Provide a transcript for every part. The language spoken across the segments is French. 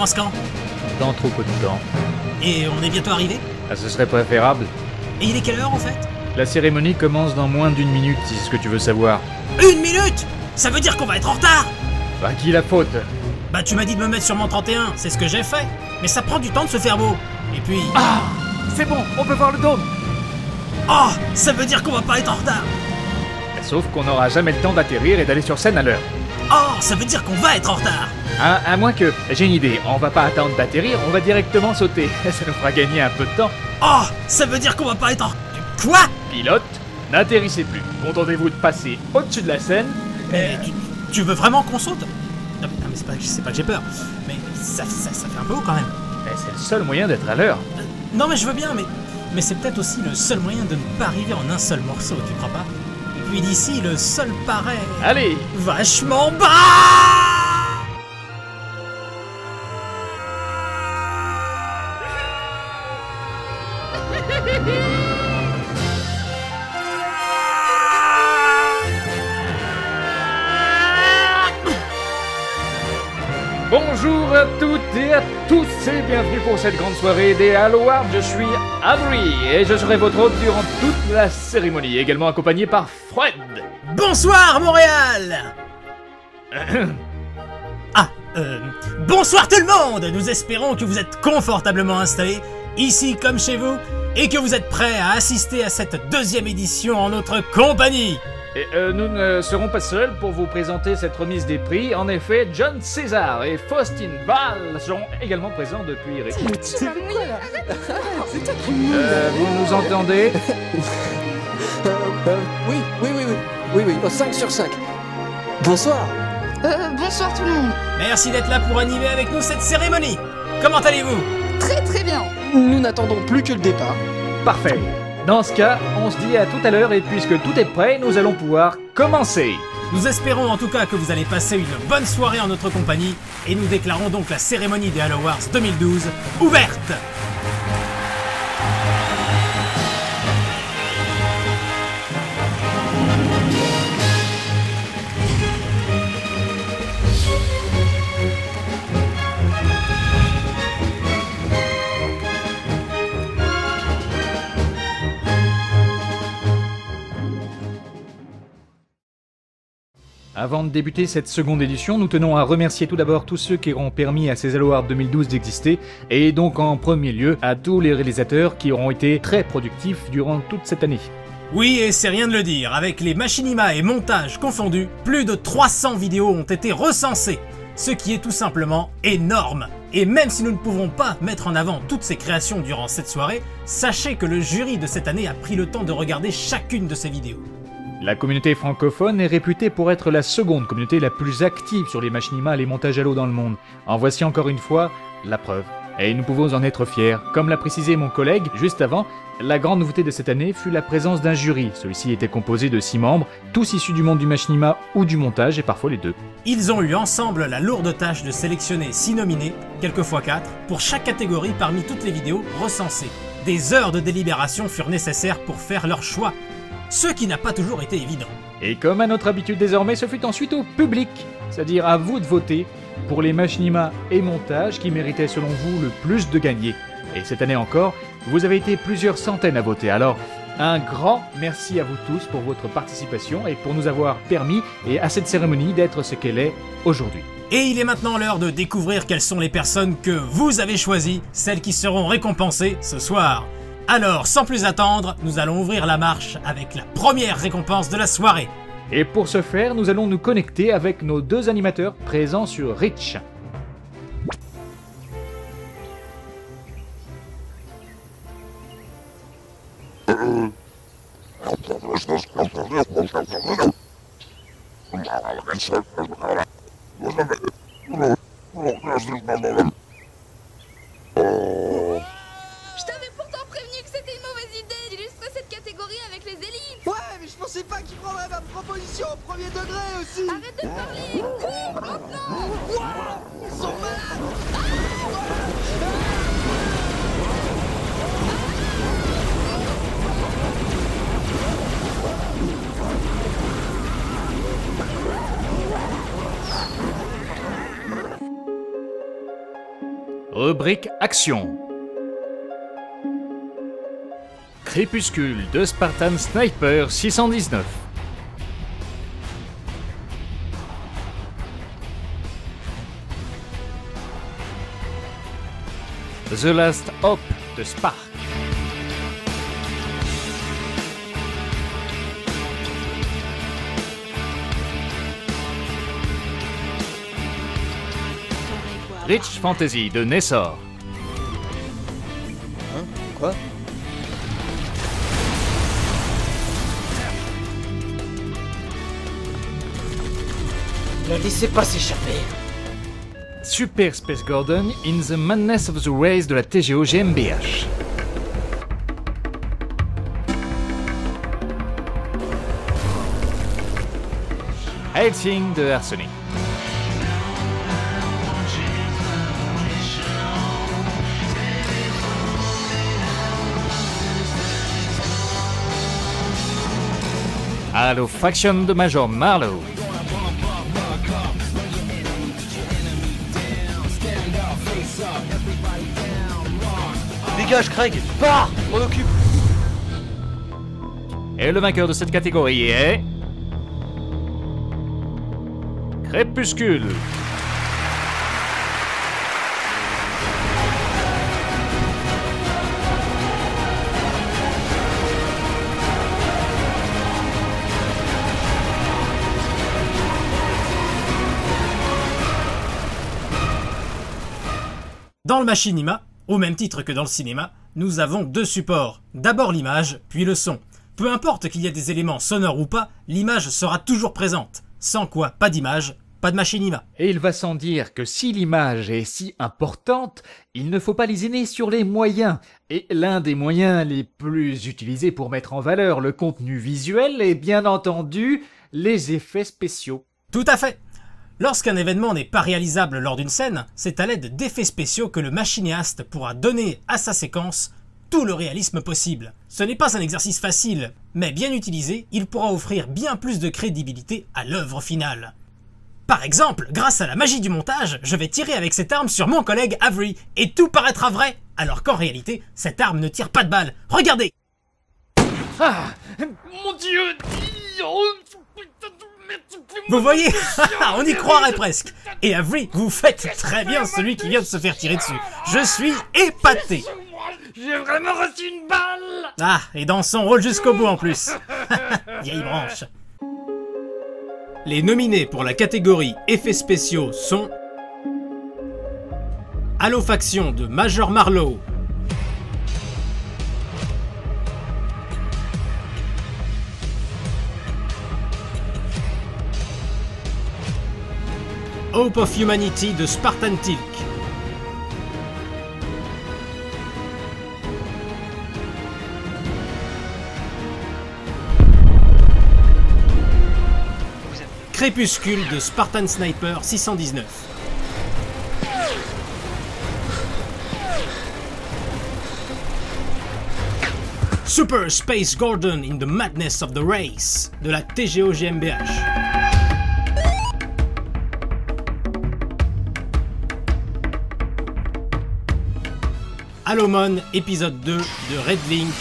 commence quand? Dans trop peu de temps. Et on est bientôt arrivé? Ah, ce serait préférable. Et il est quelle heure en fait? La cérémonie commence dans moins d'1 minute, si c'est ce que tu veux savoir. 1 minute? Ça veut dire qu'on va être en retard? Bah, qui la faute? Bah tu m'as dit de me mettre sur mon 31, c'est ce que j'ai fait. Mais ça prend du temps de se faire beau. Et puis... Ah! C'est bon, on peut voir le dôme! Oh! Ça veut dire qu'on va pas être en retard! Sauf qu'on n'aura jamais le temps d'atterrir et d'aller sur scène à l'heure. Oh! Ça veut dire qu'on va être en retard! Hein, à moins que... J'ai une idée, on va pas attendre d'atterrir, on va directement sauter. Ça nous fera gagner un peu de temps. Oh! Ça veut dire qu'on va pas être en... Quoi? Pilote, n'atterrissez plus. Contentez-vous de passer au-dessus de la scène. Mais tu veux vraiment qu'on saute? Non mais c'est pas que j'ai peur. Mais ça fait un peu haut quand même. C'est le seul moyen d'être à l'heure. Non mais je veux bien, mais c'est peut-être aussi le seul moyen de ne pas arriver en un seul morceau, tu crois pas? Et puis d'ici, le sol paraît... Allez! Vachement bas! Bonjour à toutes et à tous et bienvenue pour cette grande soirée des Halo Awards. Je suis Avery et je serai votre hôte durant toute la cérémonie, également accompagné par Fred. Bonsoir Montréal. Bonsoir tout le monde. Nous espérons que vous êtes confortablement installés, ici comme chez vous, et que vous êtes prêts à assister à cette deuxième édition en notre compagnie. Et nous ne serons pas seuls pour vous présenter cette remise des prix. En effet, John César et Faustine Val seront également présents depuis récemment. C'est quoi là? C'est toi qui vous nous entendez? Oui, 5 sur 5. Bonsoir. Bonsoir tout le monde. Merci d'être là pour animer avec nous cette cérémonie. Comment allez-vous? Très très bien. Nous n'attendons plus que le départ. Parfait. Dans ce cas, on se dit à tout à l'heure et puisque tout est prêt, nous allons pouvoir commencer. Nous espérons en tout cas que vous allez passer une bonne soirée en notre compagnie et nous déclarons donc la cérémonie des Halo Awards 2012 ouverte. Avant de débuter cette seconde édition, nous tenons à remercier tout d'abord tous ceux qui auront permis à ces Halo Awards 2012 d'exister, et donc en premier lieu à tous les réalisateurs qui auront été très productifs durant toute cette année. Oui, et c'est rien de le dire, avec les machinima et montages confondus, plus de 300 vidéos ont été recensées, ce qui est tout simplement énorme. Et même si nous ne pouvons pas mettre en avant toutes ces créations durant cette soirée, sachez que le jury de cette année a pris le temps de regarder chacune de ces vidéos. La communauté francophone est réputée pour être la seconde communauté la plus active sur les machinima et les montages Halo dans le monde. En voici encore une fois la preuve. Et nous pouvons en être fiers. Comme l'a précisé mon collègue juste avant, la grande nouveauté de cette année fut la présence d'un jury. Celui-ci était composé de 6 membres, tous issus du monde du machinima ou du montage et parfois les deux. Ils ont eu ensemble la lourde tâche de sélectionner 6 nominés, quelquefois 4, pour chaque catégorie parmi toutes les vidéos recensées. Des heures de délibération furent nécessaires pour faire leur choix, ce qui n'a pas toujours été évident. Et comme à notre habitude désormais, ce fut ensuite au public, c'est-à-dire à vous de voter pour les machinima et montages qui méritaient selon vous le plus de gagner. Et cette année encore, vous avez été plusieurs centaines à voter, alors un grand merci à vous tous pour votre participation et pour nous avoir permis et à cette cérémonie d'être ce qu'elle est aujourd'hui. Et il est maintenant l'heure de découvrir quelles sont les personnes que vous avez choisies, celles qui seront récompensées ce soir. Alors, sans plus attendre, nous allons ouvrir la marche avec la première récompense de la soirée. Et pour ce faire, nous allons nous connecter avec nos 2 animateurs présents sur Reach. Je t'avais pourtant prévenu que c'était une mauvaise idée d'illustrer cette catégorie avec les élites. Ouais, mais je pensais pas qu'il prendrait ma proposition au premier degré aussi. Arrête de parler. Cours maintenant. Ils sont malades. rubrique Action. Crépuscule de Spartan Sniper 619. The Last Hope de Spark. Rich Fantasy de Nessor. Hein? Quoi? Ne laissez pas s'échapper. Super Space Gordon in the Madness of the Race de la TGO GmbH. Helsing de Arsenic. Halo Faction de Major Marlowe. Dégage, Craig! Pars! Je m'en occupe! Et le vainqueur de cette catégorie est... Crépuscule. Dans le machinima, au même titre que dans le cinéma, nous avons deux supports. D'abord l'image, puis le son. Peu importe qu'il y ait des éléments sonores ou pas, l'image sera toujours présente. Sans quoi, pas d'image, pas de machinima. Et il va sans dire que si l'image est si importante, il ne faut pas lésiner sur les moyens. Et l'un des moyens les plus utilisés pour mettre en valeur le contenu visuel est bien entendu les effets spéciaux. Tout à fait. Lorsqu'un événement n'est pas réalisable lors d'une scène, c'est à l'aide d'effets spéciaux que le machinéaste pourra donner à sa séquence tout le réalisme possible. Ce n'est pas un exercice facile, mais bien utilisé, il pourra offrir bien plus de crédibilité à l'œuvre finale. Par exemple, grâce à la magie du montage, je vais tirer avec cette arme sur mon collègue Avery, et tout paraîtra vrai, alors qu'en réalité, cette arme ne tire pas de balles. Regardez! Ah, mon Dieu! Vous voyez, on y croirait presque. Et Avery, vous faites très bien celui qui vient de se faire tirer dessus. Je suis épaté. J'ai vraiment reçu une balle! Ah, et dans son rôle jusqu'au bout en plus. Vieille branche. Les nominés pour la catégorie effets spéciaux sont Halo Faction de Major Marlowe, Hope of Humanity de Spartan Tilk, Crépuscule de Spartan Sniper 619. Super Space Gordon in the Madness of the Race de la TGO GmbH. Halomon, épisode 2 de Red Link.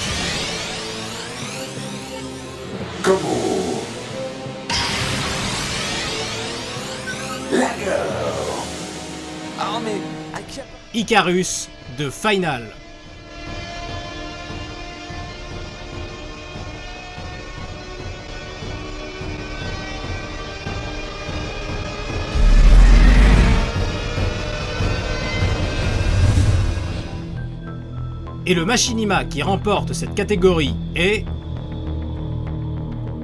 Icarus de Final. Et le machinima qui remporte cette catégorie est...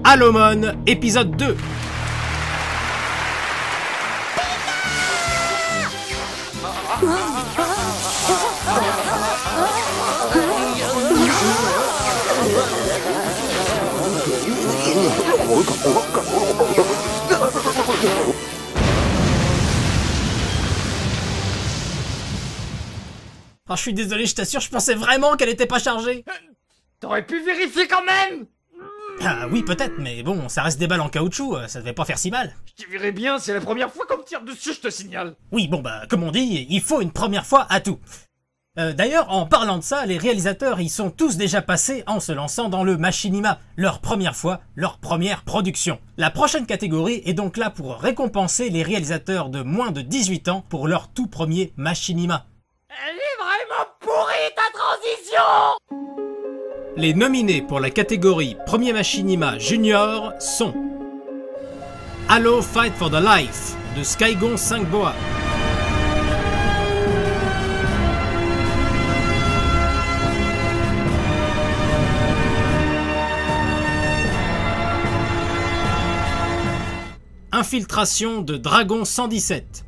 Halomon, épisode 2. Oh, je suis désolé, je t'assure, je pensais vraiment qu'elle était pas chargée. T'aurais pu vérifier quand même! Ah oui, peut-être, mais bon, ça reste des balles en caoutchouc, ça devait pas faire si mal. Je te verrai bien, c'est la première fois qu'on me tire dessus, je te signale. Oui, bon bah, comme on dit, il faut une première fois à tout. D'ailleurs, en parlant de ça, les réalisateurs y sont tous déjà passés en se lançant dans le machinima, leur première fois, leur première production. La prochaine catégorie est donc là pour récompenser les réalisateurs de moins de 18 ans pour leur tout premier machinima. Elle est vraiment pourrie ta transition! Les nominés pour la catégorie Premier Machinima Junior sont Halo Fight for the Life de Skygon 5 Boa, Infiltration de Dragon 117,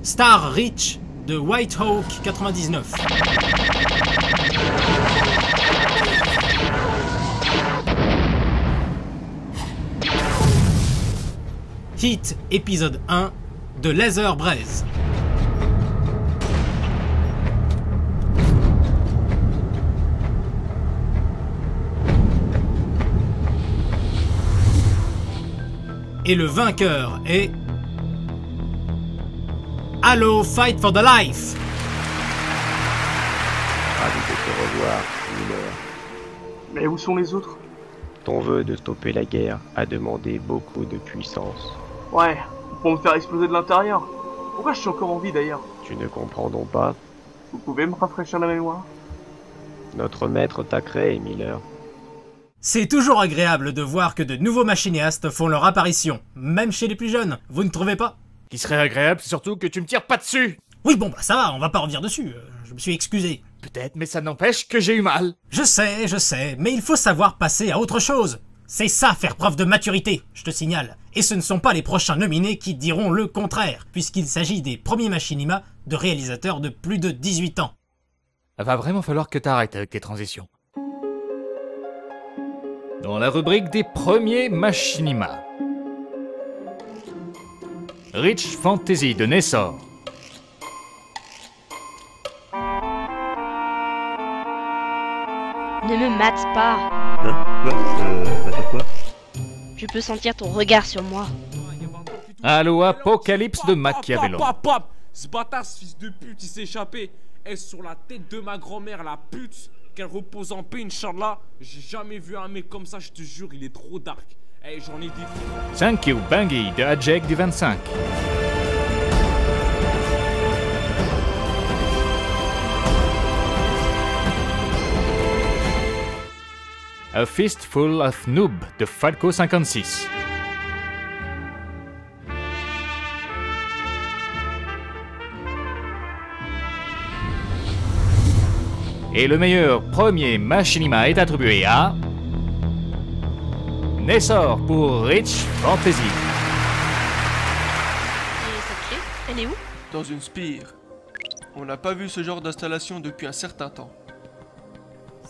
Star Reach de Whitehawk 99, Heat épisode 1 de Laser Braze, et le vainqueur est Halo Fight for the Life. Ravi de te revoir, Miller. Mais où sont les autres? Ton vœu de stopper la guerre a demandé beaucoup de puissance. Ouais, pour me faire exploser de l'intérieur. Pourquoi je suis encore en vie d'ailleurs? Tu ne comprends donc pas? Vous pouvez me rafraîchir la mémoire? Notre maître t'a créé, Miller. C'est toujours agréable de voir que de nouveaux machinéastes font leur apparition, même chez les plus jeunes, vous ne trouvez pas? Ce qui serait agréable, c'est surtout que tu me tires pas dessus. Oui bon bah ça va, on va pas revenir dessus, je me suis excusé. Peut-être, mais ça n'empêche que j'ai eu mal. Je sais, mais il faut savoir passer à autre chose. C'est ça faire preuve de maturité, je te signale. Et ce ne sont pas les prochains nominés qui diront le contraire, puisqu'il s'agit des premiers machinima de réalisateurs de plus de 18 ans. Va vraiment falloir que t'arrêtes avec tes transitions. Dans la rubrique des premiers machinima, Rich Fantasy de Nessor. Ne me mate pas. Hein? Quoi? Je peux sentir ton regard sur moi. Halo Apocalypse de Machiavello. Ce bâtard, ce fils de pute, il s'est échappé. Et sur la tête de ma grand-mère, la pute, qu'elle repose en paix, Inch'Allah. J'ai jamais vu un mec comme ça, je te jure, il est trop dark. Eh, j'en ai des... Thank you, Bungie de Ajek du 25. A Fistful of Noob de Falco 56. Et le meilleur premier machinima est attribué à Nessor pour Rich Fantasy. Et cette clé, elle est où? Dans une spire. On n'a pas vu ce genre d'installation depuis un certain temps.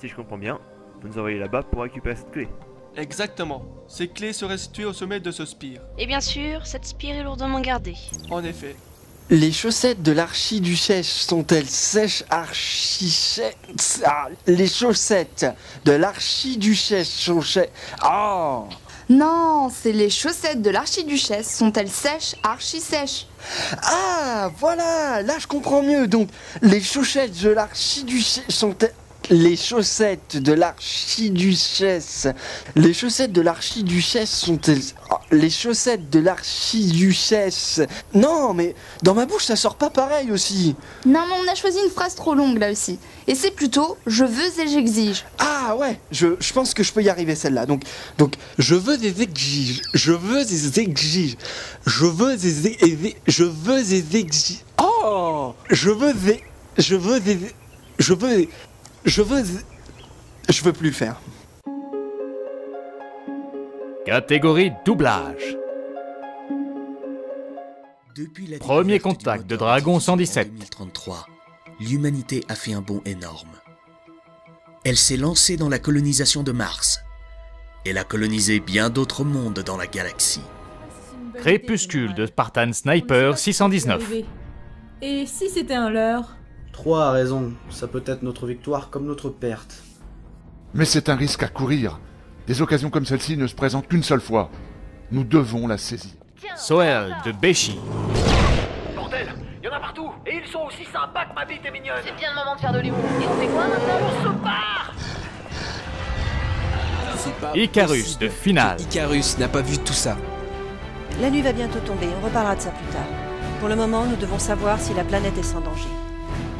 Si je comprends bien, vous nous envoyez là-bas pour récupérer cette clé. Exactement. Ces clés seraient situées au sommet de ce spire. Et bien sûr, cette spire est lourdement gardée. En effet. Les chaussettes de l'archiduchesse sont-elles sèches les chaussettes de l'archiduchesse sont sèches... Oh! Non, c'est les chaussettes de l'archiduchesse. Sont-elles sèches, archi sèches? Ah, voilà! Là, je comprends mieux. Donc, les chaussettes de l'archiduchesse sont-elles... Les chaussettes de l'archiduchesse... Les chaussettes de l'archiduchesse sont-elles... Les chaussettes de l'archiduchesse... Non, mais dans ma bouche, ça sort pas pareil aussi. Non, mais on a choisi une phrase trop longue là aussi. Et c'est plutôt « je veux et j'exige ». Ah ouais, je pense que je peux y arriver celle-là. Donc je veux et j'exige. Je veux et j'exige. Je veux et je veux et j'exige. Oh! Je veux plus le faire. Catégorie doublage. Depuis la Premier découverte contact du de moteur Dragon artificiel 117. en 2033, l'humanité a fait un bond énorme. Elle s'est lancée dans la colonisation de Mars. Elle a colonisé bien d'autres mondes dans la galaxie. Crépuscule de Spartan Sniper 619. Et si c'était un leurre? 3 a raison, ça peut être notre victoire comme notre perte. Mais c'est un risque à courir. Des occasions comme celle-ci ne se présentent qu'une seule fois. Nous devons la saisir. Soel de Béchi. Bordel, il y en a partout, et ils sont aussi sympas que ma bite est mignonne. C'est bien le moment de faire de l'humour. Et on fait quoi maintenant? On se part. Icarus de Finale. Icarus n'a pas vu tout ça. La nuit va bientôt tomber, on reparlera de ça plus tard. Pour le moment, nous devons savoir si la planète est sans danger.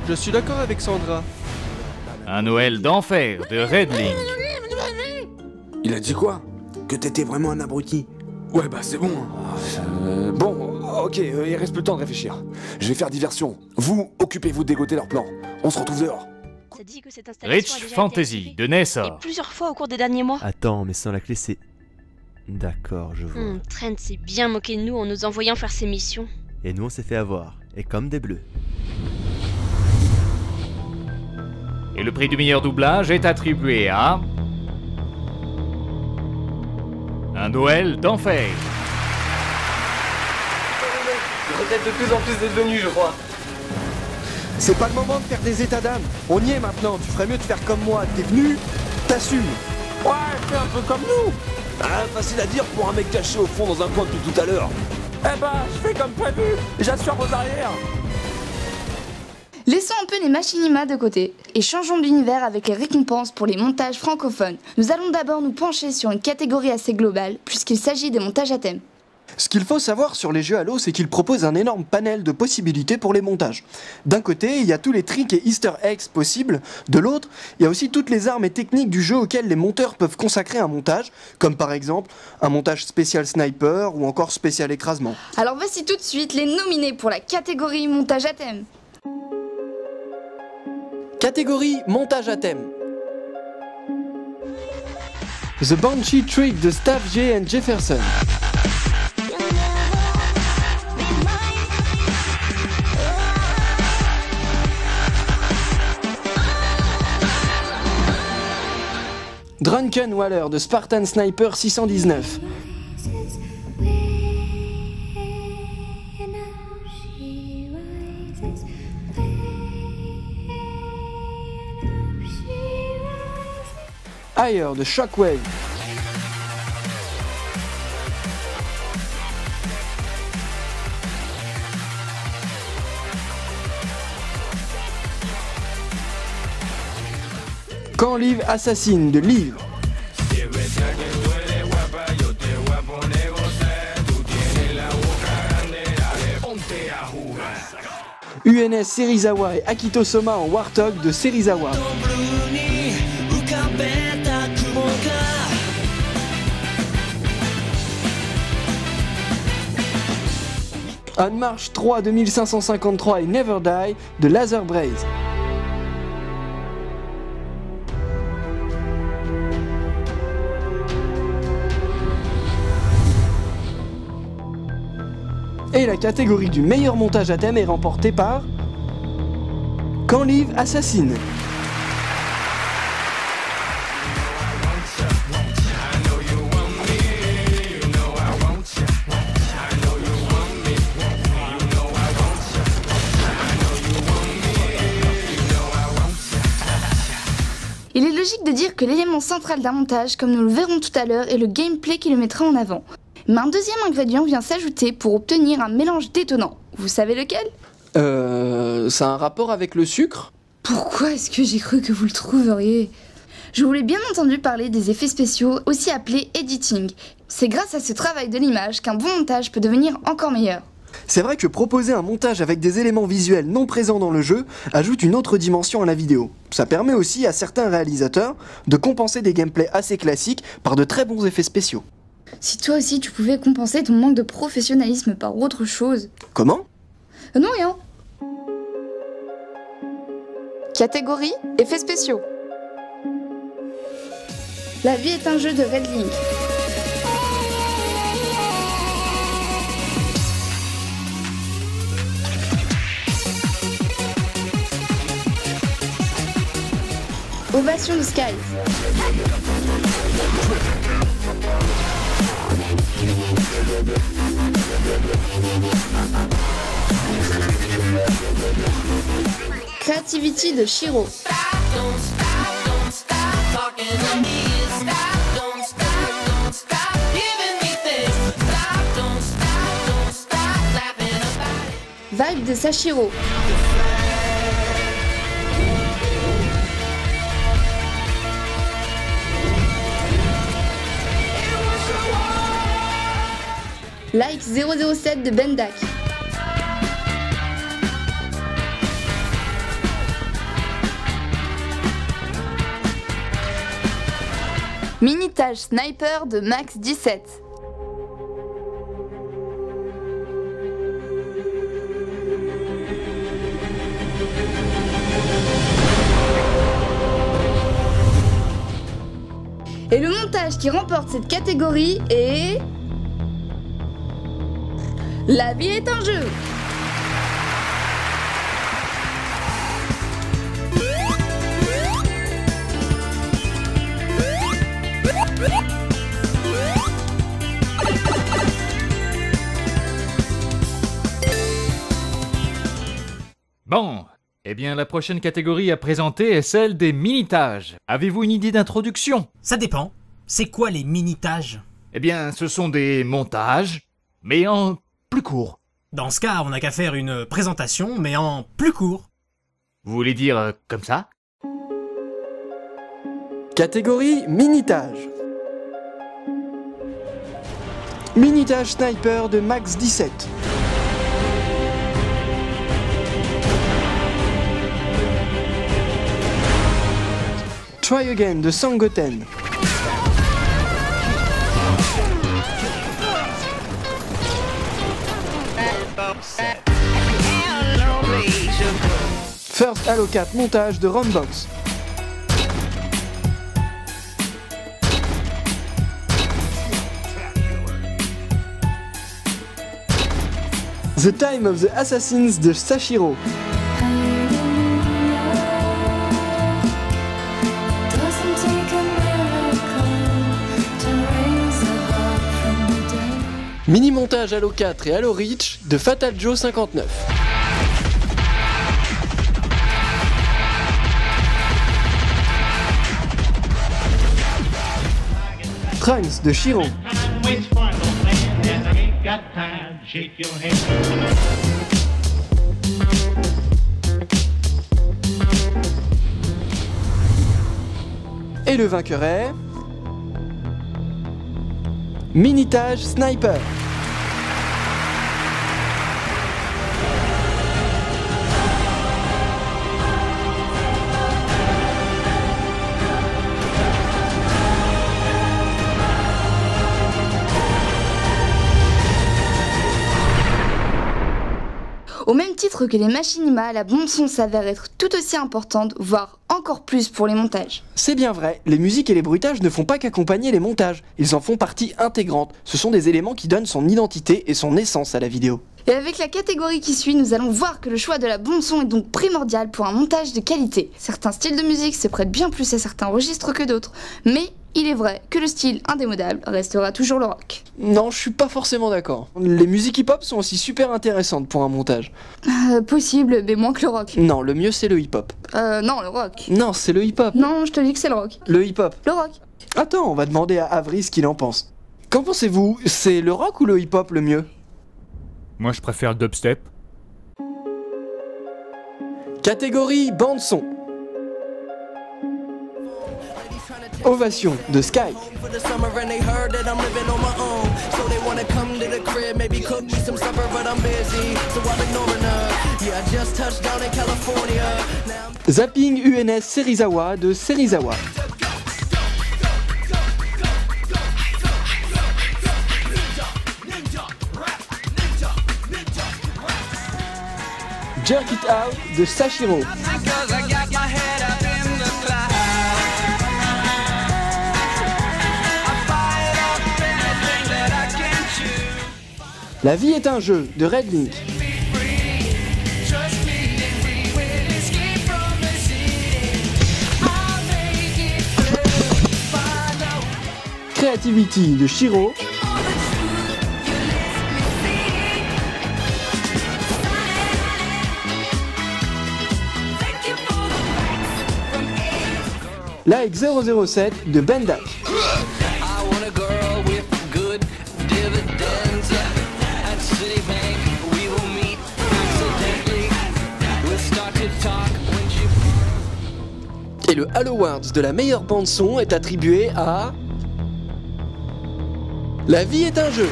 Je suis d'accord avec Sandra. Un Noël d'enfer de Redling. Il a dit quoi? Que t'étais vraiment un abruti? Ouais bah c'est bon. Bon, ok, il reste plus le temps de réfléchir. Je vais faire diversion. Vous, occupez-vous de dégoter leur plan. On se retrouve dehors. Ça dit que cette installation Rich a déjà été Fantasy activée. de Nessor. Et plusieurs fois au cours des derniers mois. Attends, mais sans la clé, c'est... D'accord, je vois. Trent s'est bien moqué de nous en nous envoyant faire ses missions. Et nous, on s'est fait avoir. Et comme des bleus. Et le prix du meilleur doublage est attribué à... Un Noël d'enfer. Je regrette de plus en plus d'être venu, je crois. C'est pas le moment de faire des états d'âme. On y est maintenant, tu ferais mieux de faire comme moi. T'es venu, t'assumes. Ouais, fais un peu comme nous. Ah, facile à dire pour un mec caché au fond dans un coin depuis tout à l'heure. Eh ben, je fais comme prévu. J'assure vos arrières. Laissons un peu les machinimas de côté et changeons d'univers avec les récompenses pour les montages francophones. Nous allons d'abord nous pencher sur une catégorie assez globale puisqu'il s'agit des montages à thème. Ce qu'il faut savoir sur les jeux Halo, c'est qu'ils proposent un énorme panel de possibilités pour les montages. D'un côté, il y a tous les tricks et easter eggs possibles. De l'autre, il y a aussi toutes les armes et techniques du jeu auxquelles les monteurs peuvent consacrer un montage, comme par exemple un montage spécial sniper ou encore spécial écrasement. Alors voici tout de suite les nominés pour la catégorie montage à thème. Catégorie montage à thème. The Banshee Trick de Staff J and Jefferson. Drunken Waller de Spartan Sniper 619. Higher de Shockwave. Quand Liv assassine de Liv. UNS Serizawa et Akito Soma en Warthog de Serizawa. On March 3 2553 et Never Die de Laser Braze. Et la catégorie du meilleur montage à thème est remportée par Quand Liv assassine. Il est logique de dire que l'élément central d'un montage, comme nous le verrons tout à l'heure, est le gameplay qui le mettra en avant. Mais un deuxième ingrédient vient s'ajouter pour obtenir un mélange détonnant. Vous savez lequel ? Ça a un rapport avec le sucre ? Pourquoi est-ce que j'ai cru que vous le trouveriez ? Je voulais bien entendu parler des effets spéciaux, aussi appelés editing. C'est grâce à ce travail de l'image qu'un bon montage peut devenir encore meilleur. C'est vrai que proposer un montage avec des éléments visuels non présents dans le jeu ajoute une autre dimension à la vidéo. Ça permet aussi à certains réalisateurs de compenser des gameplays assez classiques par de très bons effets spéciaux. Si toi aussi tu pouvais compenser ton manque de professionnalisme par autre chose. Comment ? Non, rien. Catégorie effets spéciaux. La vie est un jeu de Redling. Ovation de Skies. Creativity de Shiro. Vibe de Sashiro. Like 007 de Bendak. Minitage Sniper de Max 17. Et le montage qui remporte cette catégorie est... La vie est un jeu. Bon, eh bien la prochaine catégorie à présenter est celle des minitages. Avez-vous une idée d'introduction? Ça dépend. C'est quoi les minitages? Eh bien, ce sont des montages, mais en plus court. Dans ce cas, on n'a qu'à faire une présentation, mais en plus court. Vous voulez dire comme ça? Catégorie Minitage. Minitage Sniper de Max 17. Try Again de Sangoten. First Halo 4 montage de Rombox. The Time of the Assassins de Sashiro. Mini-montage Halo 4 et Halo Reach de Fatal Joe 59. Trunks de Shiro. Et le vainqueur est... Minitage Sniper. Au même titre que les machinimas, la bande-son s'avère être tout aussi importante, voire encore plus pour les montages. C'est bien vrai, les musiques et les bruitages ne font pas qu'accompagner les montages, ils en font partie intégrante. Ce sont des éléments qui donnent son identité et son essence à la vidéo. Et avec la catégorie qui suit, nous allons voir que le choix de la bande-son est donc primordial pour un montage de qualité. Certains styles de musique se prêtent bien plus à certains registres que d'autres, mais il est vrai que le style indémodable restera toujours le rock. Non, je suis pas forcément d'accord. Les musiques hip-hop sont aussi super intéressantes pour un montage. Possible, mais moins que le rock. Non, le mieux c'est le hip-hop. Non, le rock. Non, c'est le hip-hop. Non, je te dis que c'est le rock. Le hip-hop. Le rock. Attends, on va demander à Avri ce qu'il en pense. Qu'en pensez-vous? C'est le rock ou le hip-hop le mieux? Moi je préfère le dubstep. Catégorie bande-son. Ovation de Sky. Zapping UNS Serizawa de Serizawa. Jerk It Out de Sashiro. La vie est un jeu de Red Link. Creativity de Shiro. Like 007 de Bendak. Et le Halo Awards de la meilleure bande-son est attribué à... La vie est un jeu.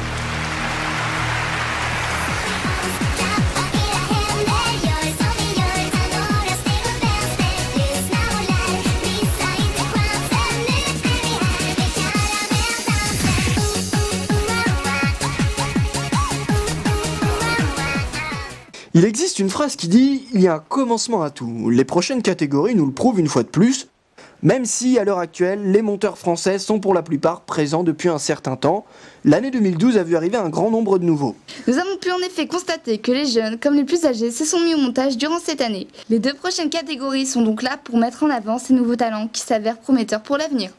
Il existe une phrase qui dit « Il y a un commencement à tout ». Les prochaines catégories nous le prouvent une fois de plus, même si à l'heure actuelle, les monteurs français sont pour la plupart présents depuis un certain temps. L'année 2012 a vu arriver un grand nombre de nouveaux. Nous avons pu en effet constater que les jeunes, comme les plus âgés, se sont mis au montage durant cette année. Les 2 prochaines catégories sont donc là pour mettre en avant ces nouveaux talents qui s'avèrent prometteurs pour l'avenir.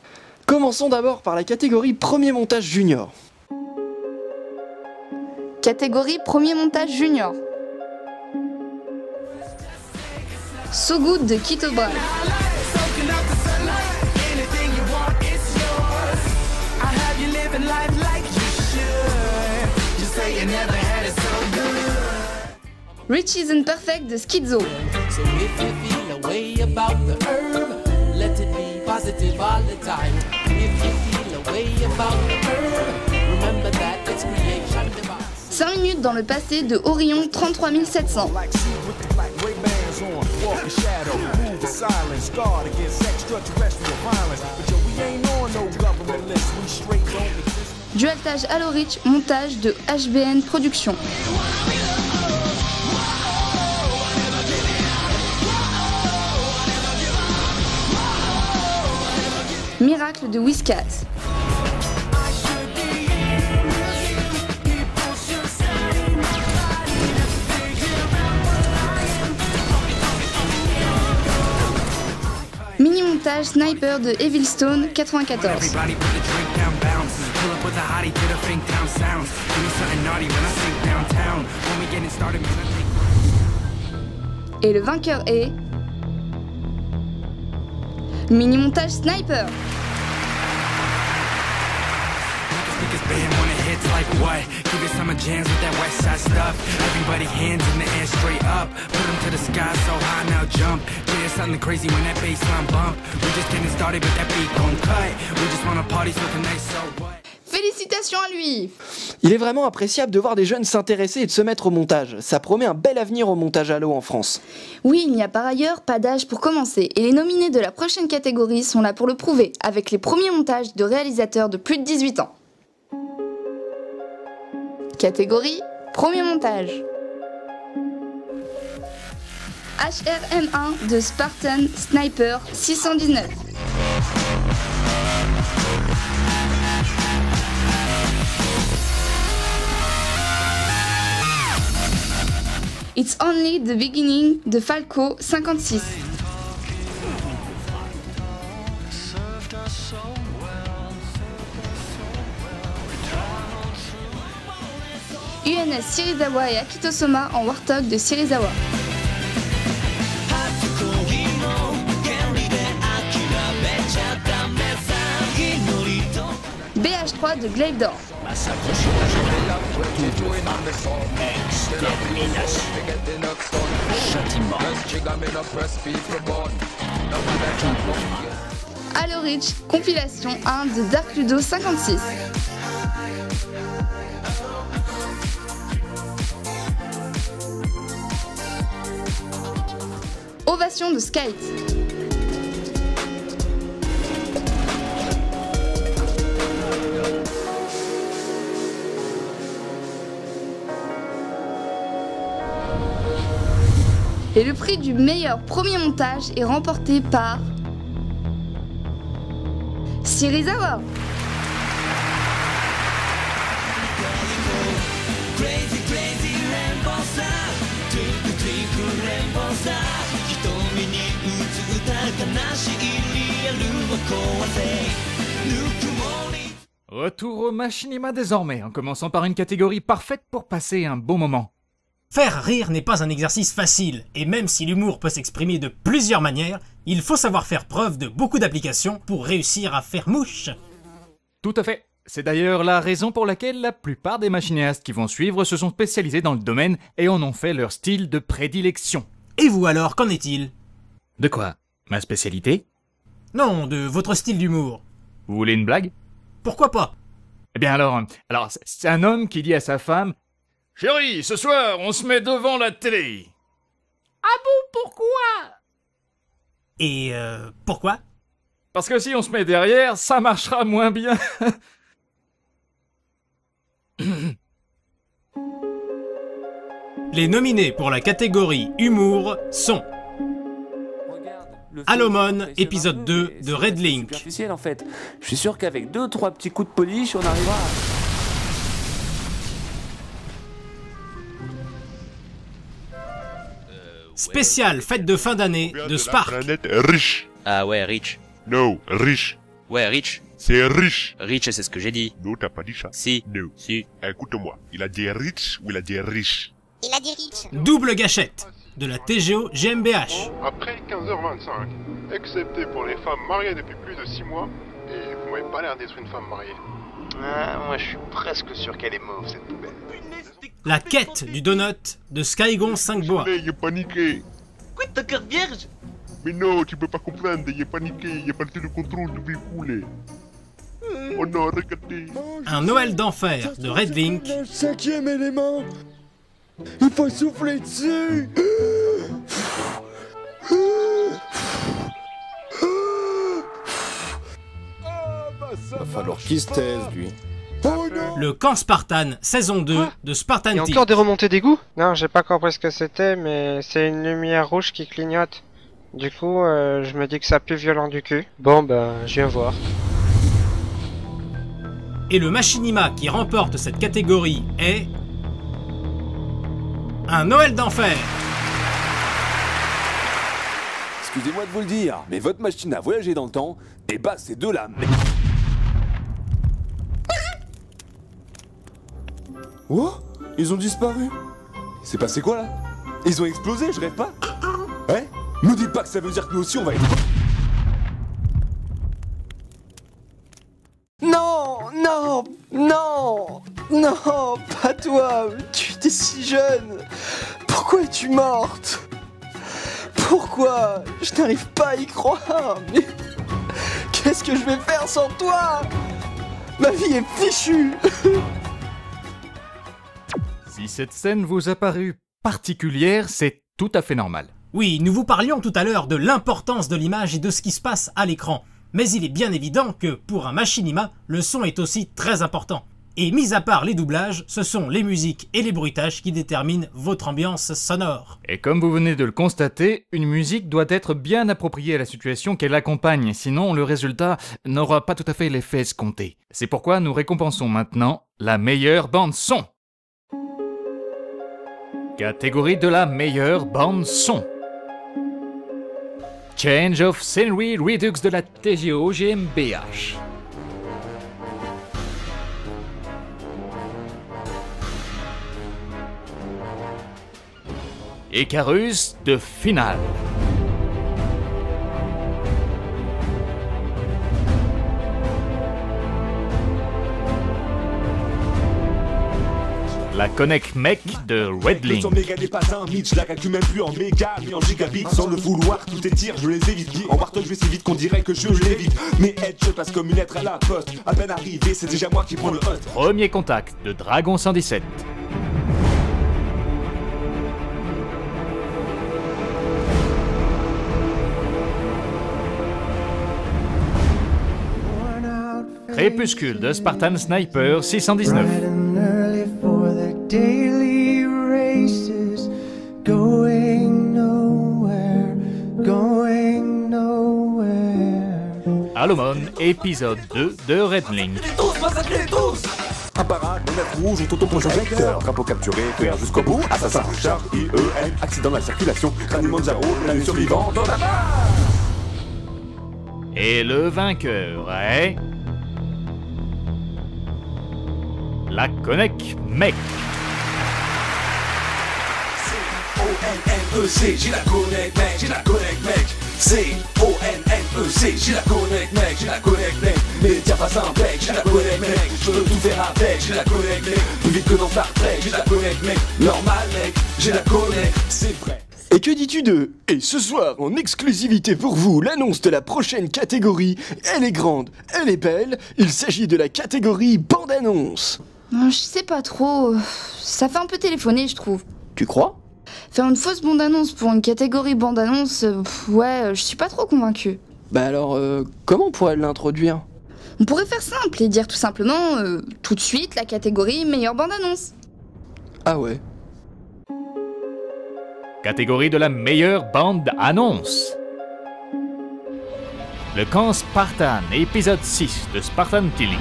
Commençons d'abord par la catégorie Premier Montage Junior. Catégorie Premier Montage Junior. So Good de Kito Brave. Rich Isn't Perfect de Schizo. Cinq minutes dans le passé de Orion 33700. Dualtage Halo Reach, montage de HBN Productions. Miracle de Whiskas. Mini-montage Sniper de Evilstone 94. Et le vainqueur est... Mini-montage Sniper. Félicitations à lui! Il est vraiment appréciable de voir des jeunes s'intéresser et de se mettre au montage. Ça promet un bel avenir au montage Halo en France. Oui, il n'y a par ailleurs pas d'âge pour commencer, et les nominés de la prochaine catégorie sont là pour le prouver, avec les premiers montages de réalisateurs de plus de 18 ans. Catégorie Premier montage. HRM1 de Spartan Sniper 619. It's Only the Beginning de Falco 56. UNS Serizawa et Akito Soma en Warthog de Serizawa. BH3 de Gleivdor. Halo Reach, compilation 1 de Dark Ludo 56. Ovation de Skite. Et le prix du meilleur premier montage est remporté par Serizawa. Retour au machinima désormais, en commençant par une catégorie parfaite pour passer un bon moment. Faire rire n'est pas un exercice facile, et même si l'humour peut s'exprimer de plusieurs manières, il faut savoir faire preuve de beaucoup d'applications pour réussir à faire mouche. Tout à fait. C'est d'ailleurs la raison pour laquelle la plupart des machinistes qui vont suivre se sont spécialisés dans le domaine et en ont fait leur style de prédilection. Et vous alors, qu'en est-il? De quoi? Ma spécialité? Non, de votre style d'humour. Vous voulez une blague? Pourquoi pas? Eh bien alors c'est un homme qui dit à sa femme « Chérie, ce soir, on se met devant la télé !» Ah bon, pourquoi? Et pourquoi? Parce que si on se met derrière, ça marchera moins bien. Les nominés pour la catégorie humour sont Alomon, épisode 2 de Red Link. Superficiel en fait. Je suis sûr qu'avec 2-3 petits coups de polish, on arrivera à... Spécial fête de fin d'année de Spark. Planète riche. Ah ouais, Rich. No, riche. Ouais, Rich. C'est riche. Rich, c'est ce que j'ai dit. Non, t'as pas dit ça. Si. No. Si. Écoute-moi, il a dit rich ou il a dit riche? Il a dit riche. Double gâchette de la TGO GmbH. Après 15h25, excepté pour les femmes mariées depuis plus de 6 mois, et vous m'avez pas l'air d'être une femme mariée. Ah, moi je suis presque sûr qu'elle est mauve cette poubelle. La quête du donut de Skygon 5 bois. Il est paniqué. Quoi, t'es encore vierge? Mais non, tu peux pas comprendre, il est paniqué, il n'y a pas le contrôle du véhicule. Oh non, regardez. Un Noël d'enfer de Red Link. Le 5e élément. Il faut souffler dessus. Va falloir qu'il se taise, lui. Le camp Spartan, saison 2 de Spartan Il y a Team. encore des remontées d'égout? Non, j'ai pas compris ce que c'était, mais c'est une lumière rouge qui clignote. Du coup, je me dis que ça pue violent du cul. Bon, bah, je viens voir. Et le machinima qui remporte cette catégorie est... un Noël d'enfer. Excusez-moi de vous le dire, mais votre machine à voyager dans le temps, et bah c'est de la merde. Oh, ils ont disparu. C'est passé quoi là? Ils ont explosé, je rêve pas? Ouais? Me dites pas que ça veut dire que nous aussi on va être... Non, non, non, non, pas toi. Tu étais si jeune. Pourquoi es-tu morte? Pourquoi? Je n'arrive pas à y croire. Mais qu'est-ce que je vais faire sans toi? Ma vie est fichue. Si cette scène vous a paru particulière, c'est tout à fait normal. Oui, nous vous parlions tout à l'heure de l'importance de l'image et de ce qui se passe à l'écran. Mais il est bien évident que, pour un machinima, le son est aussi très important. Et mis à part les doublages, ce sont les musiques et les bruitages qui déterminent votre ambiance sonore. Et comme vous venez de le constater, une musique doit être bien appropriée à la situation qu'elle accompagne, sinon le résultat n'aura pas tout à fait l'effet escompté. C'est pourquoi nous récompensons maintenant la meilleure bande-son. Catégorie de la meilleure bande-son. Change of Scenery Redux de la TGO GmbH. Icarus de Finale. La Connect Mech de Red Link. Le son méga n'est pas un mythe, je la calcule même plus en méga, mais en gigabits. Sans le vouloir, tous tes tirs, je les évite. En marteau, je vais si vite qu'on dirait que je l'évite. Mes headshots passent comme une lettre à la poste. À peine arrivé, c'est déjà moi qui prends le hot. Premier contact de Dragon 117. Crépuscule de Spartan Sniper 619. Daily races, going nowhere, going nowhere. Alomon, épisode 2 de Red Link. Tous, massacrez tous! Un parade, lunettes rouges ou autoprojecteur. Drapeau capturé, faire jusqu'au bout. Assassin, char, IEN, accident de la circulation. Crâne Manjaro, l'année survivant dans la barre. Et le vainqueur est... la Connect Mech. C-O-N-N-E-C, j'ai la Connect Mech, j'ai la Connect Mech. C-O-N-N-E-C, j'ai la Connect Mech, j'ai la Connect Mech. Mais tiens pas un bec, j'ai la Connect Mech. Je veux tout faire avec, j'ai la Connect Mech. Plus vite que dans Star Trek, j'ai la Connect Mech. Normal mec, j'ai la Connect, c'est vrai. Et que dis-tu de... Et ce soir, en exclusivité pour vous, l'annonce de la prochaine catégorie. Elle est grande, elle est belle, il s'agit de la catégorie bande-annonce. Je sais pas trop, ça fait un peu téléphoner je trouve. Tu crois? Faire une fausse bande-annonce pour une catégorie bande-annonce, ouais, je suis pas trop convaincue. Bah alors, comment on pourrait l'introduire? On pourrait faire simple et dire tout simplement, tout de suite, la catégorie meilleure bande-annonce. Ah ouais. Catégorie de la meilleure bande-annonce. Le camp Spartan, épisode 6 de Spartan Tilly.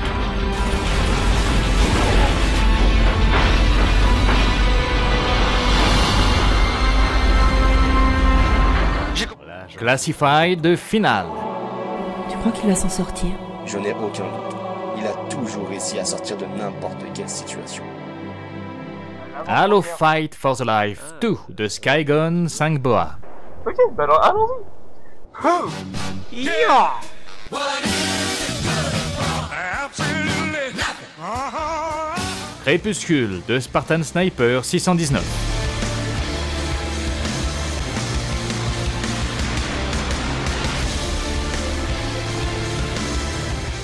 Classified de finale. Tu crois qu'il va s'en sortir? Je n'ai aucun doute. Il a toujours réussi à sortir de n'importe quelle situation. Halo Fight for the Life 2 de Skygon 5 Boa. Ok, bah alors allons-y. Yeah. Crépuscule de Spartan Sniper 619.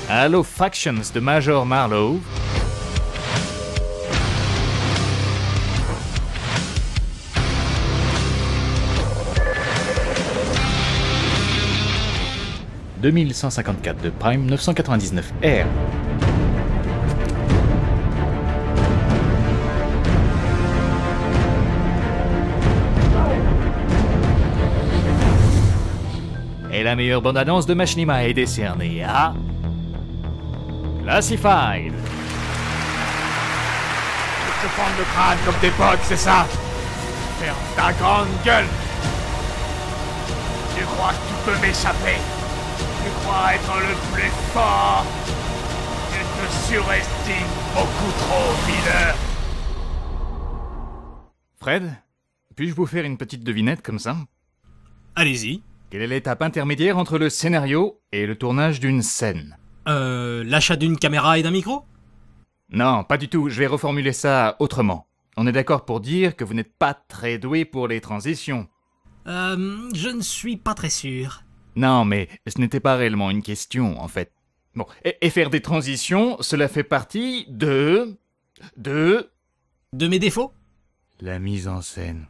Halo Factions de Major Marlowe. « 2154 de Prime 999 R. Et la meilleure bande-annonce de Machinima est décernée à... Classified. Je te prends le crâne comme tes potes, c'est ça? Ferme ta grande gueule. Tu crois que tu peux m'échapper? Tu crois être le plus fort? Tu te surestimes beaucoup trop, Miller. Fred, puis-je vous faire une petite devinette comme ça? Allez-y. Quelle est l'étape intermédiaire entre le scénario et le tournage d'une scène? L'achat d'une caméra et d'un micro? Non, pas du tout, je vais reformuler ça autrement. On est d'accord pour dire que vous n'êtes pas très doué pour les transitions. Je ne suis pas très sûr. Non, mais ce n'était pas réellement une question, en fait. Bon, et faire des transitions, cela fait partie de mes défauts? La mise en scène.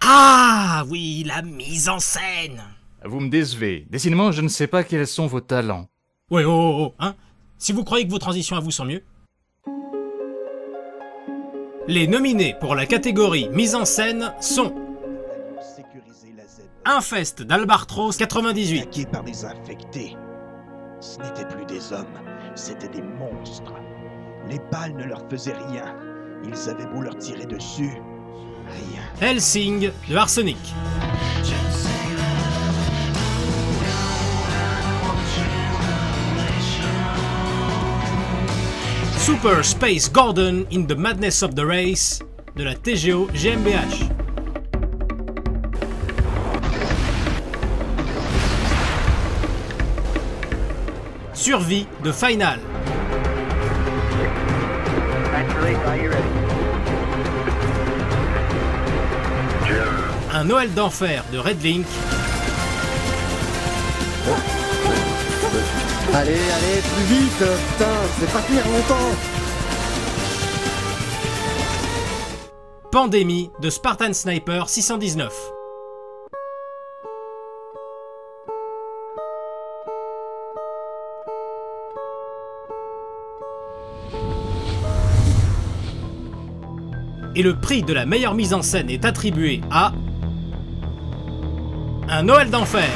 Ah oui, la mise en scène. Vous me décevez. Décidément, je ne sais pas quels sont vos talents. Ouais, oh, hein? Si vous croyez que vos transitions à vous sont mieux. Les nominés pour la catégorie mise en scène sont... Infest d'Albatros 98. Attaqués par des infectés. Ce n'étaient plus des hommes, c'étaient des monstres. Les balles ne leur faisaient rien. Ils avaient beau leur tirer dessus. Rien. Helsing de Arsenic. Super Space Gordon in the Madness of the Race de la TGO GmbH. Survie de Final. Un Noël d'enfer de Redlink. Allez, plus vite, putain, c'est pas tenir longtemps. Pandémie de Spartan Sniper 619. Et le prix de la meilleure mise en scène est attribué à... Un Noël d'enfer.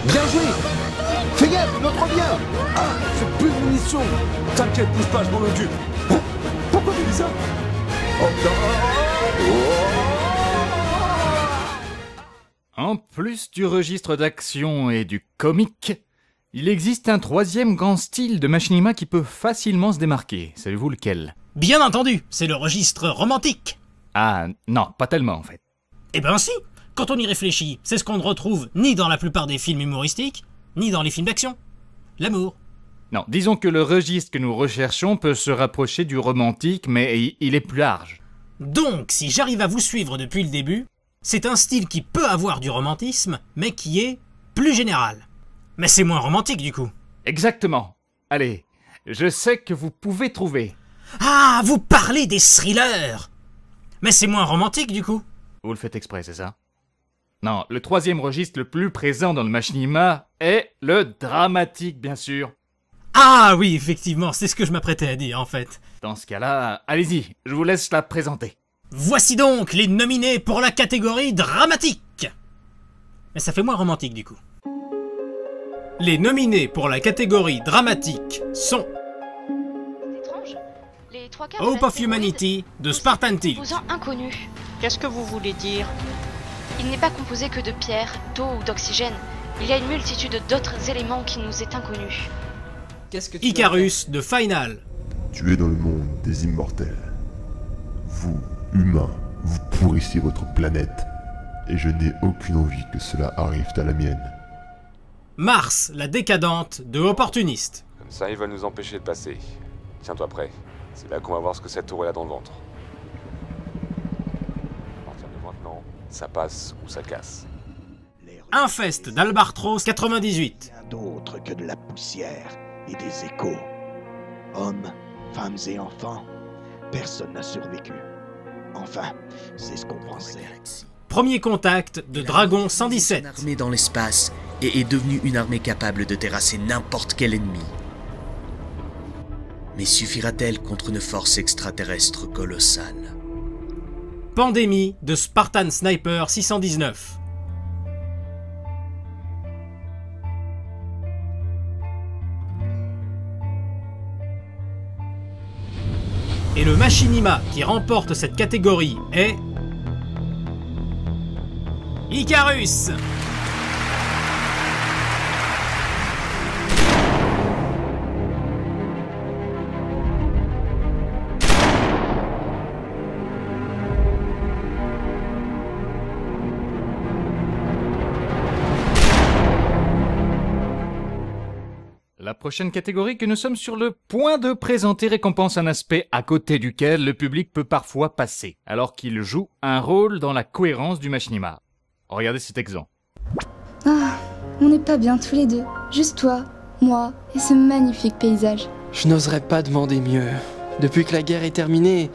Bien joué! Fais gaffe, notre bien! Ah, c'est plus de munitions! T'inquiète, bouge pas, je m'en occupe! Hein? Pourquoi tu dis ça? Oh non! En plus du registre d'action et du comique, il existe un troisième grand style de machinima qui peut facilement se démarquer. Savez-vous lequel? Bien entendu, c'est le registre romantique. Ah, non, pas tellement en fait. Eh ben si, quand on y réfléchit, c'est ce qu'on ne retrouve ni dans la plupart des films humoristiques, ni dans les films d'action. L'amour. Non, disons que le registre que nous recherchons peut se rapprocher du romantique, mais il est plus large. Donc, si j'arrive à vous suivre depuis le début, c'est un style qui peut avoir du romantisme, mais qui est plus général. Mais c'est moins romantique du coup. Exactement. Allez, je sais que vous pouvez trouver. Ah, vous parlez des thrillers! Mais c'est moins romantique du coup. Vous le faites exprès, c'est ça? Non, le troisième registre le plus présent dans le machinima est le dramatique, bien sûr. Ah oui, effectivement, c'est ce que je m'apprêtais à dire en fait. Dans ce cas-là, allez-y, je vous laisse la présenter. Voici donc les nominés pour la catégorie dramatique. Mais ça fait moins romantique du coup. Les nominés pour la catégorie dramatique sont Hope of Humanity de Spartan Tilt. Composant inconnu. Qu'est-ce que vous voulez dire? Il n'est pas composé que de pierre, d'eau ou d'oxygène. Il y a une multitude d'autres éléments qui nous est inconnu. Icarus de Final. Tu es dans le monde des immortels. Vous, humains, vous pourrissez votre planète. Et je n'ai aucune envie que cela arrive à la mienne. Mars, la décadente de Opportuniste. Comme ça, ils veulent nous empêcher de passer. Tiens-toi prêt. C'est là qu'on va voir ce que cette tour a dans le ventre. À partir de maintenant, ça passe ou ça casse. Infest d'Albatros 98. Rien d'autre que de la poussière et des échos. Hommes, femmes et enfants, personne n'a survécu. Enfin, c'est ce qu'on pensait. Premier contact de Dragon 117. Une armée dans l'espace et est devenue une armée capable de terrasser n'importe quel ennemi. Mais suffira-t-elle contre une force extraterrestre colossale? Pandémie de Spartan Sniper 619. Et le machinima qui remporte cette catégorie est... Icarus! La prochaine catégorie que nous sommes sur le point de présenter récompense un aspect à côté duquel le public peut parfois passer, alors qu'il joue un rôle dans la cohérence du machinima. Regardez cet exemple. Ah, on n'est pas bien tous les deux. Juste toi, moi et ce magnifique paysage. Je n'oserais pas demander mieux. Depuis que la guerre est terminée,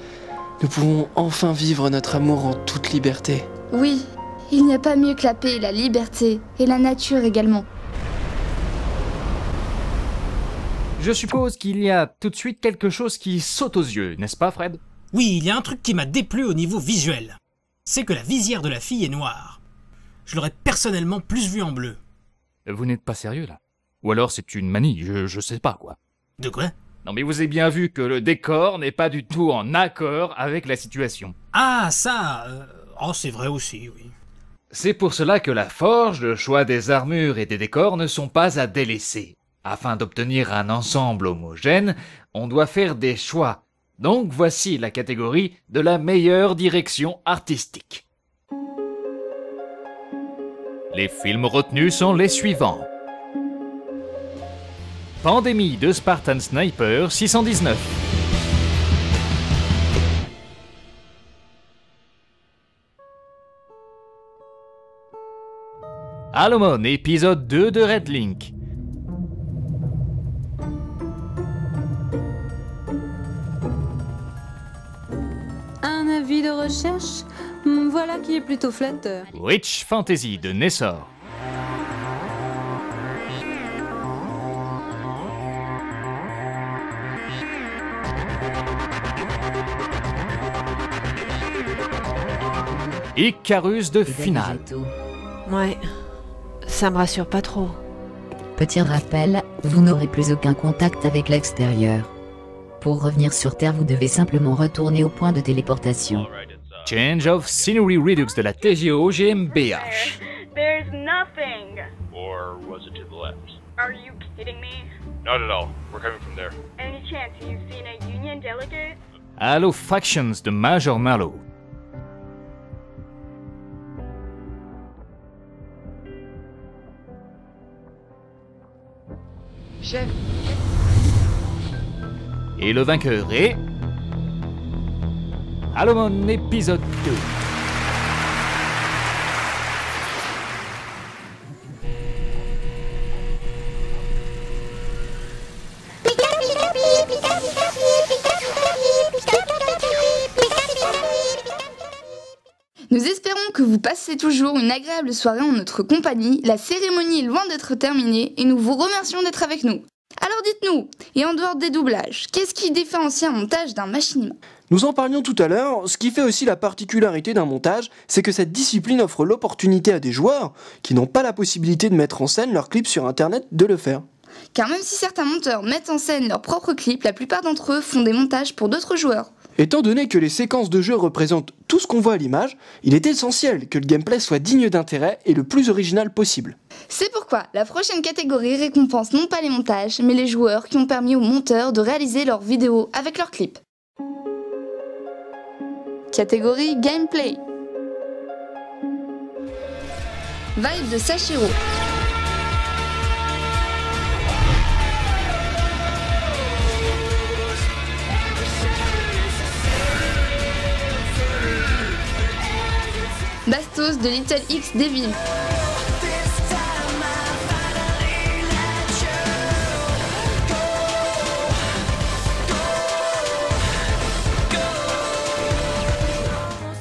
nous pouvons enfin vivre notre amour en toute liberté. Oui, il n'y a pas mieux que la paix et la liberté, et la nature également. Je suppose qu'il y a tout de suite quelque chose qui saute aux yeux, n'est-ce pas Fred? Oui, il y a un truc qui m'a déplu au niveau visuel. C'est que la visière de la fille est noire. Je l'aurais personnellement plus vue en bleu. Vous n'êtes pas sérieux là? Ou alors c'est une manie, je sais pas quoi. De quoi? Non mais vous avez bien vu que le décor n'est pas du tout en accord avec la situation. Ah ça... Oh c'est vrai aussi, oui. C'est pour cela que la forge, le choix des armures et des décors ne sont pas à délaisser. Afin d'obtenir un ensemble homogène, on doit faire des choix. Donc voici la catégorie de la meilleure direction artistique. Les films retenus sont les suivants. Pandémie de Spartan Sniper 619. Alomon, épisode 2 de Red Link. Un avis de recherche? Voilà qui est plutôt flatteur. Witch Fantasy de Nessor. Icarus de Final. Ouais, ça me rassure pas trop. Petit rappel, vous n'aurez plus aucun contact avec l'extérieur. Pour revenir sur Terre, vous devez simplement retourner au point de téléportation. Change of Scenery Redux de la TGO GmbH. There's nothing. Or was it to the left? Are you kidding me? Not at all. We're coming from there. Any chance you've seen a Union delegate? Halo Factions de Major Malo. Chef, Et le vainqueur est... Halloween épisode 2. Nous espérons que vous passez toujours une agréable soirée en notre compagnie. La cérémonie est loin d'être terminée et nous vous remercions d'être avec nous. Alors dites-nous, et en dehors des doublages, qu'est-ce qui différencie un montage d'un machinima ? Nous en parlions tout à l'heure, ce qui fait aussi la particularité d'un montage, c'est que cette discipline offre l'opportunité à des joueurs qui n'ont pas la possibilité de mettre en scène leurs clips sur internet de le faire. Car même si certains monteurs mettent en scène leurs propres clips, la plupart d'entre eux font des montages pour d'autres joueurs. Étant donné que les séquences de jeu représentent tout ce qu'on voit à l'image, il est essentiel que le gameplay soit digne d'intérêt et le plus original possible. C'est pourquoi la prochaine catégorie récompense non pas les montages, mais les joueurs qui ont permis aux monteurs de réaliser leurs vidéos avec leurs clips. Catégorie Gameplay. Vibe de Sashiro. Bastos de Little X Devil.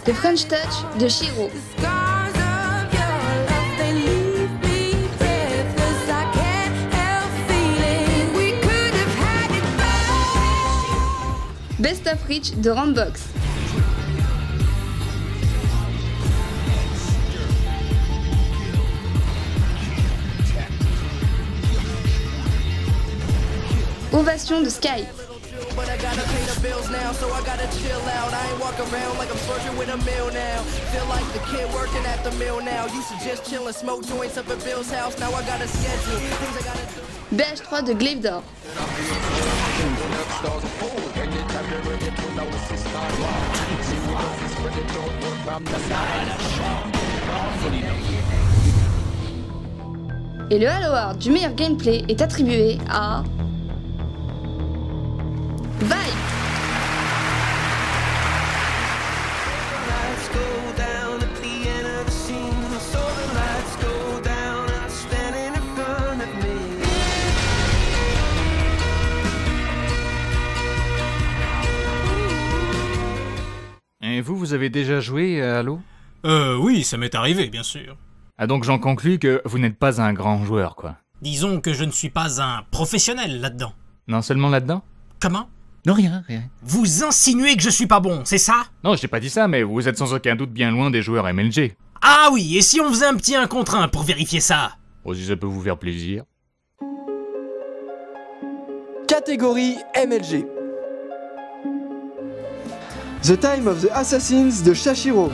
The French Touch de Shiro. Best of Reach de Rambox. Ovation de Sky. BH3 de Glaivedor. Et le Halo Award du meilleur gameplay est attribué à... Vibe. Et vous avez déjà joué à Halo ? Oui, ça m'est arrivé, bien sûr. Ah donc j'en conclus que vous n'êtes pas un grand joueur, quoi. Disons que je ne suis pas un professionnel là-dedans. Non seulement là-dedans ? Comment ? Non, rien. Vous insinuez que je suis pas bon, c'est ça ? Non, je t'ai pas dit ça, mais vous êtes sans aucun doute bien loin des joueurs MLG. Ah oui, et si on faisait un petit 1 contre 1 pour vérifier ça ? Oh, si ça peut vous faire plaisir. Catégorie MLG. The Time of the Assassins de Shashiro.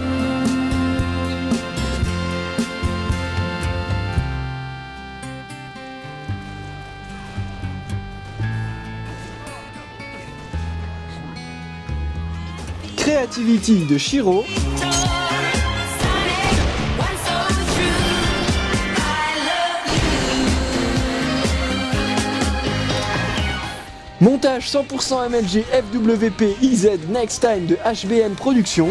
Creativity de Shiro. Montage 100% MLG FWP IZ Next Time de HBN Productions.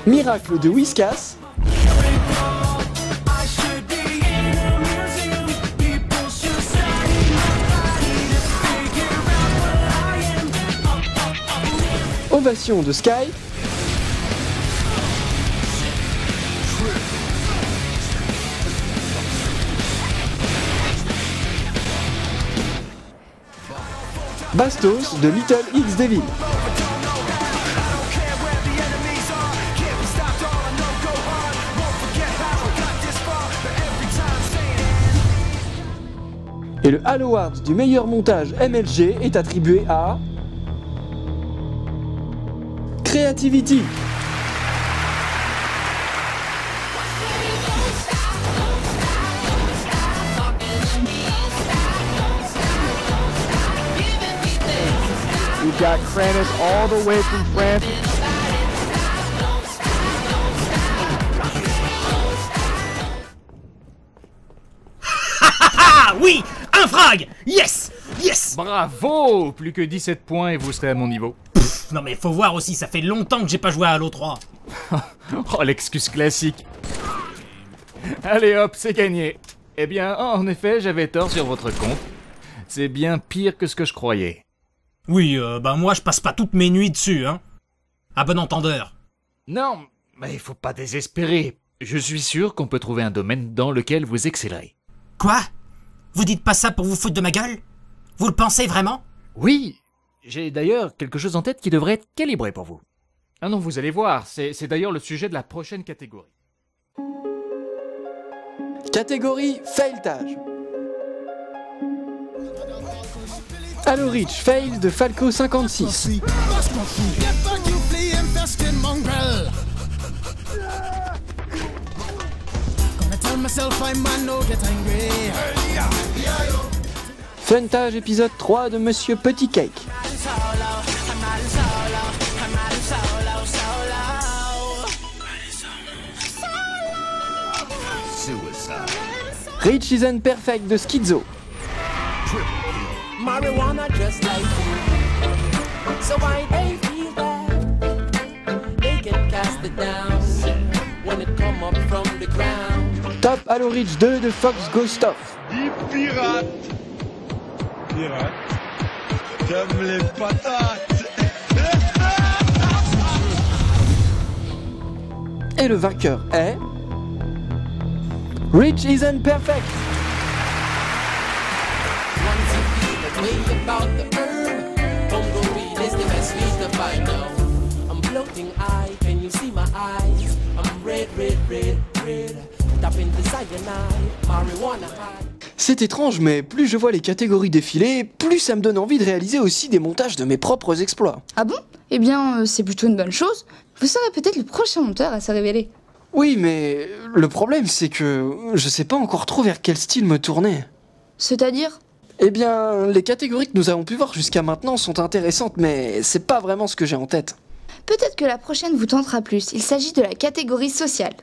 Miracle de Whiskas. Ovation de Sky. Bastos de Little X Devil. Et le Halo Award du meilleur montage MLG est attribué à... Creativity. We've got Kranis all the way from France. Ah oui, un frag. Yes, yes. Bravo. Plus que 17 points et vous serez à mon niveau. Pff, non mais faut voir aussi, ça fait longtemps que j'ai pas joué à Halo 3. Oh, l'excuse classique. Allez hop, c'est gagné. Eh bien, en effet, j'avais tort sur votre compte. C'est bien pire que ce que je croyais. Oui, bah moi je passe pas toutes mes nuits dessus, hein. À bon entendeur. Non, mais il faut pas désespérer. Je suis sûr qu'on peut trouver un domaine dans lequel vous excellerez. Quoi? Vous dites pas ça pour vous foutre de ma gueule? Vous le pensez vraiment? Oui, j'ai d'ailleurs quelque chose en tête qui devrait être calibré pour vous. Ah non, vous allez voir, c'est d'ailleurs le sujet de la prochaine catégorie. Catégorie failletage. Halo Reach fail de Falco 56. Funtage épisode 3 de Monsieur Petit Cake. Reach Isn't Perfect de Schizo. Marijuana just like you. So why they feel that they can cast it down when it come up from the ground. Top Halo Reach 2 de Fox Ghost Off. Pirate. Pirate. J'aime les patates. Et le vainqueur est... Reach Isn't Perfect. About the herb, bongo weed is the best weed to find now. I'm floating high, can you see my eyes? I'm red, red, red, red. Tapping the cyanide, marijuana high. C'est étrange, mais plus je vois les catégories défiler, plus ça me donne envie de réaliser aussi des montages de mes propres exploits. Ah bon? Eh bien, c'est plutôt une bonne chose. Vous serez peut-être le prochain monteur à se révéler. Oui, mais le problème c'est que je sais pas encore trop vers quel style me tourner. C'est-à-dire? Eh bien, les catégories que nous avons pu voir jusqu'à maintenant sont intéressantes, mais c'est pas vraiment ce que j'ai en tête. Peut-être que la prochaine vous tentera plus. Il s'agit de la catégorie sociale.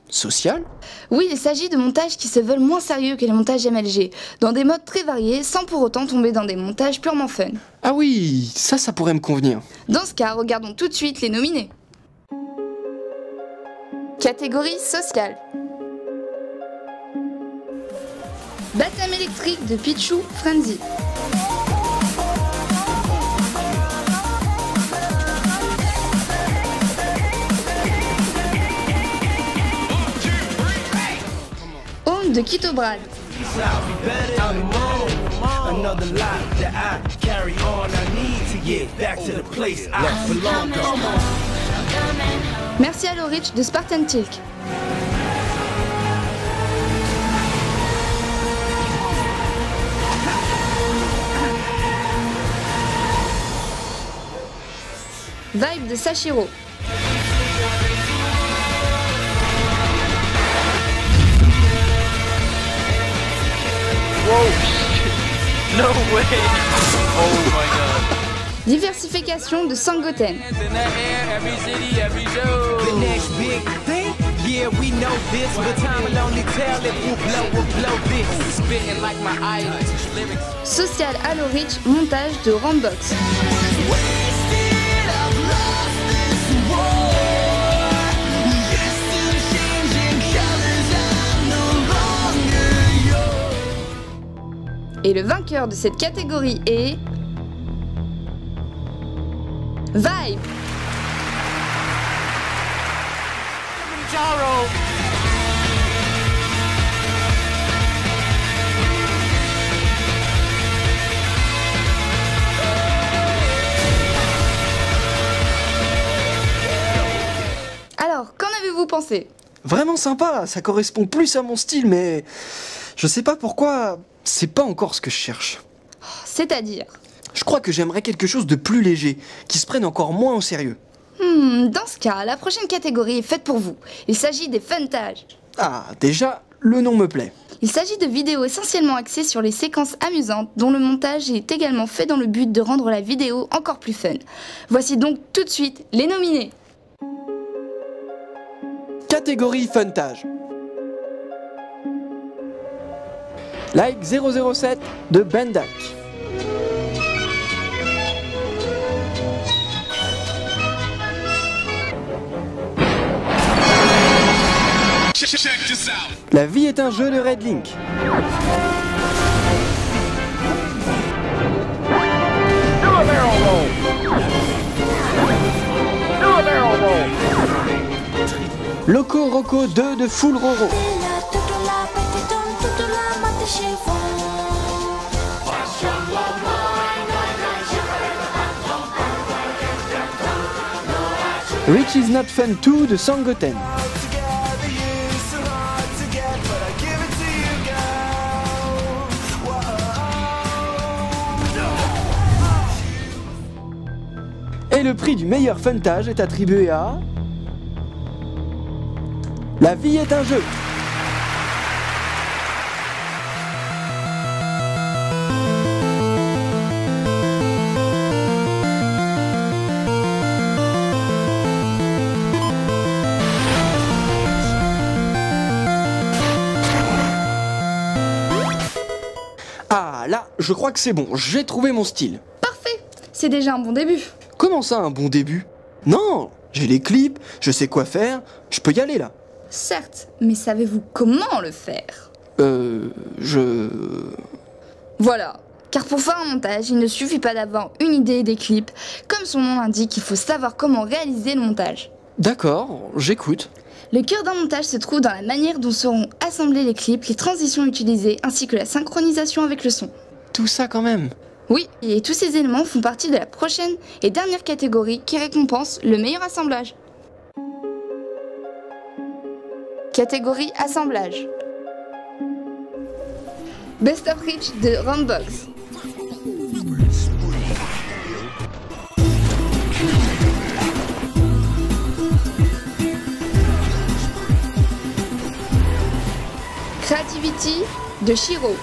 Sociale? Oui, il s'agit de montages qui se veulent moins sérieux que les montages MLG, dans des modes très variés, sans pour autant tomber dans des montages purement fun. Ah oui, ça pourrait me convenir. Dans ce cas, regardons tout de suite les nominés. Catégorie sociale. Baptême électrique de Pichu Frenzy. Home de Kito Brad. Merci à Halo Reach de Spartan Tilk. Vibe de Sashiro. Whoa! No way! Oh my god. Diversification de Sangoten. Yeah, we know this, but time will only tell if we'll blow this. Spitting like my eyes. Social Halo Reach, montage de Rambox. Et le vainqueur de cette catégorie est... Vibe. Alors, qu'en avez-vous pensé? Vraiment sympa, ça correspond plus à mon style, mais je sais pas pourquoi, c'est pas encore ce que je cherche. C'est-à-dire? Je crois que j'aimerais quelque chose de plus léger, qui se prenne encore moins au sérieux. Dans ce cas, la prochaine catégorie est faite pour vous. Il s'agit des funtages. Ah, déjà, le nom me plaît. Il s'agit de vidéos essentiellement axées sur les séquences amusantes, dont le montage est également fait dans le but de rendre la vidéo encore plus fun. Voici donc tout de suite les nominés. Catégorie funtage. Like 007 de Bendak. La vie est un jeu de Red Link. Loco Roco 2 de Full Roro. Rich is Not Fun 2 de Sangoten. Et le prix du meilleur funtage est attribué à... La vie est un jeu. Ah là, je crois que c'est bon, j'ai trouvé mon style. Parfait, c'est déjà un bon début. Comment ça, un bon début? Non, j'ai les clips, je sais quoi faire, je peux y aller là. Certes, mais savez-vous comment le faire? Voilà, car pour faire un montage, il ne suffit pas d'avoir une idée et des clips. Comme son nom l'indique, il faut savoir comment réaliser le montage. D'accord, j'écoute. Le cœur d'un montage se trouve dans la manière dont seront assemblés les clips, les transitions utilisées, ainsi que la synchronisation avec le son. Tout ça quand même. Oui, et tous ces éléments font partie de la prochaine et dernière catégorie qui récompense le meilleur assemblage. Catégorie assemblage. Best of Rich de Rambox. Creativity de Shiro.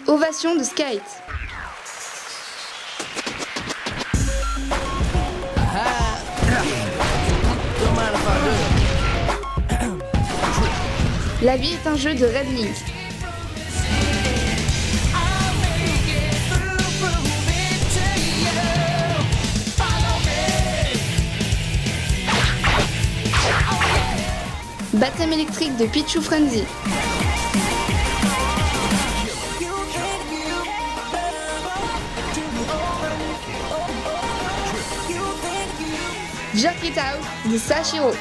Ovation de Skate. La vie est un jeu de Red Link. Baptême électrique de Pichu Frenzy. Jerk It Out de Sashiro.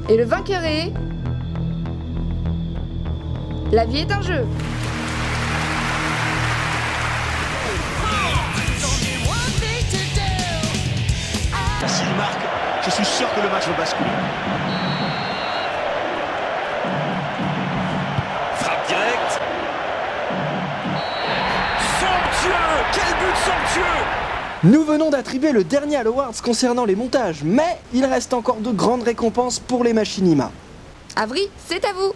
Et le vainqueur est... La vie est un jeu. S'il marque, je suis sûr que le match va basculer. Frappe directe. Somptueux! Quel but somptueux! Nous venons d'attribuer le dernier Halo Awards concernant les montages, mais il reste encore de grandes récompenses pour les Machinima. Avri, c'est à vous.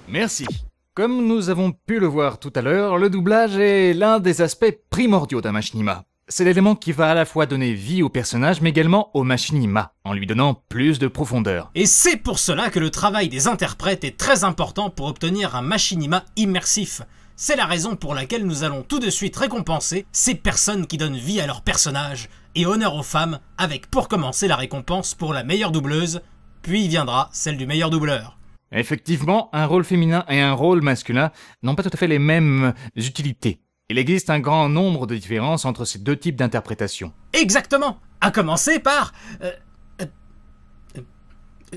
Merci. Comme nous avons pu le voir tout à l'heure, le doublage est l'un des aspects primordiaux d'un Machinima. C'est l'élément qui va à la fois donner vie au personnage, mais également au Machinima, en lui donnant plus de profondeur. Et c'est pour cela que le travail des interprètes est très important pour obtenir un Machinima immersif. C'est la raison pour laquelle nous allons tout de suite récompenser ces personnes qui donnent vie à leurs personnages, et honneur aux femmes, avec pour commencer la récompense pour la meilleure doubleuse, puis viendra celle du meilleur doubleur. Effectivement, un rôle féminin et un rôle masculin n'ont pas tout à fait les mêmes utilités. Il existe un grand nombre de différences entre ces deux types d'interprétation. Exactement. À commencer par...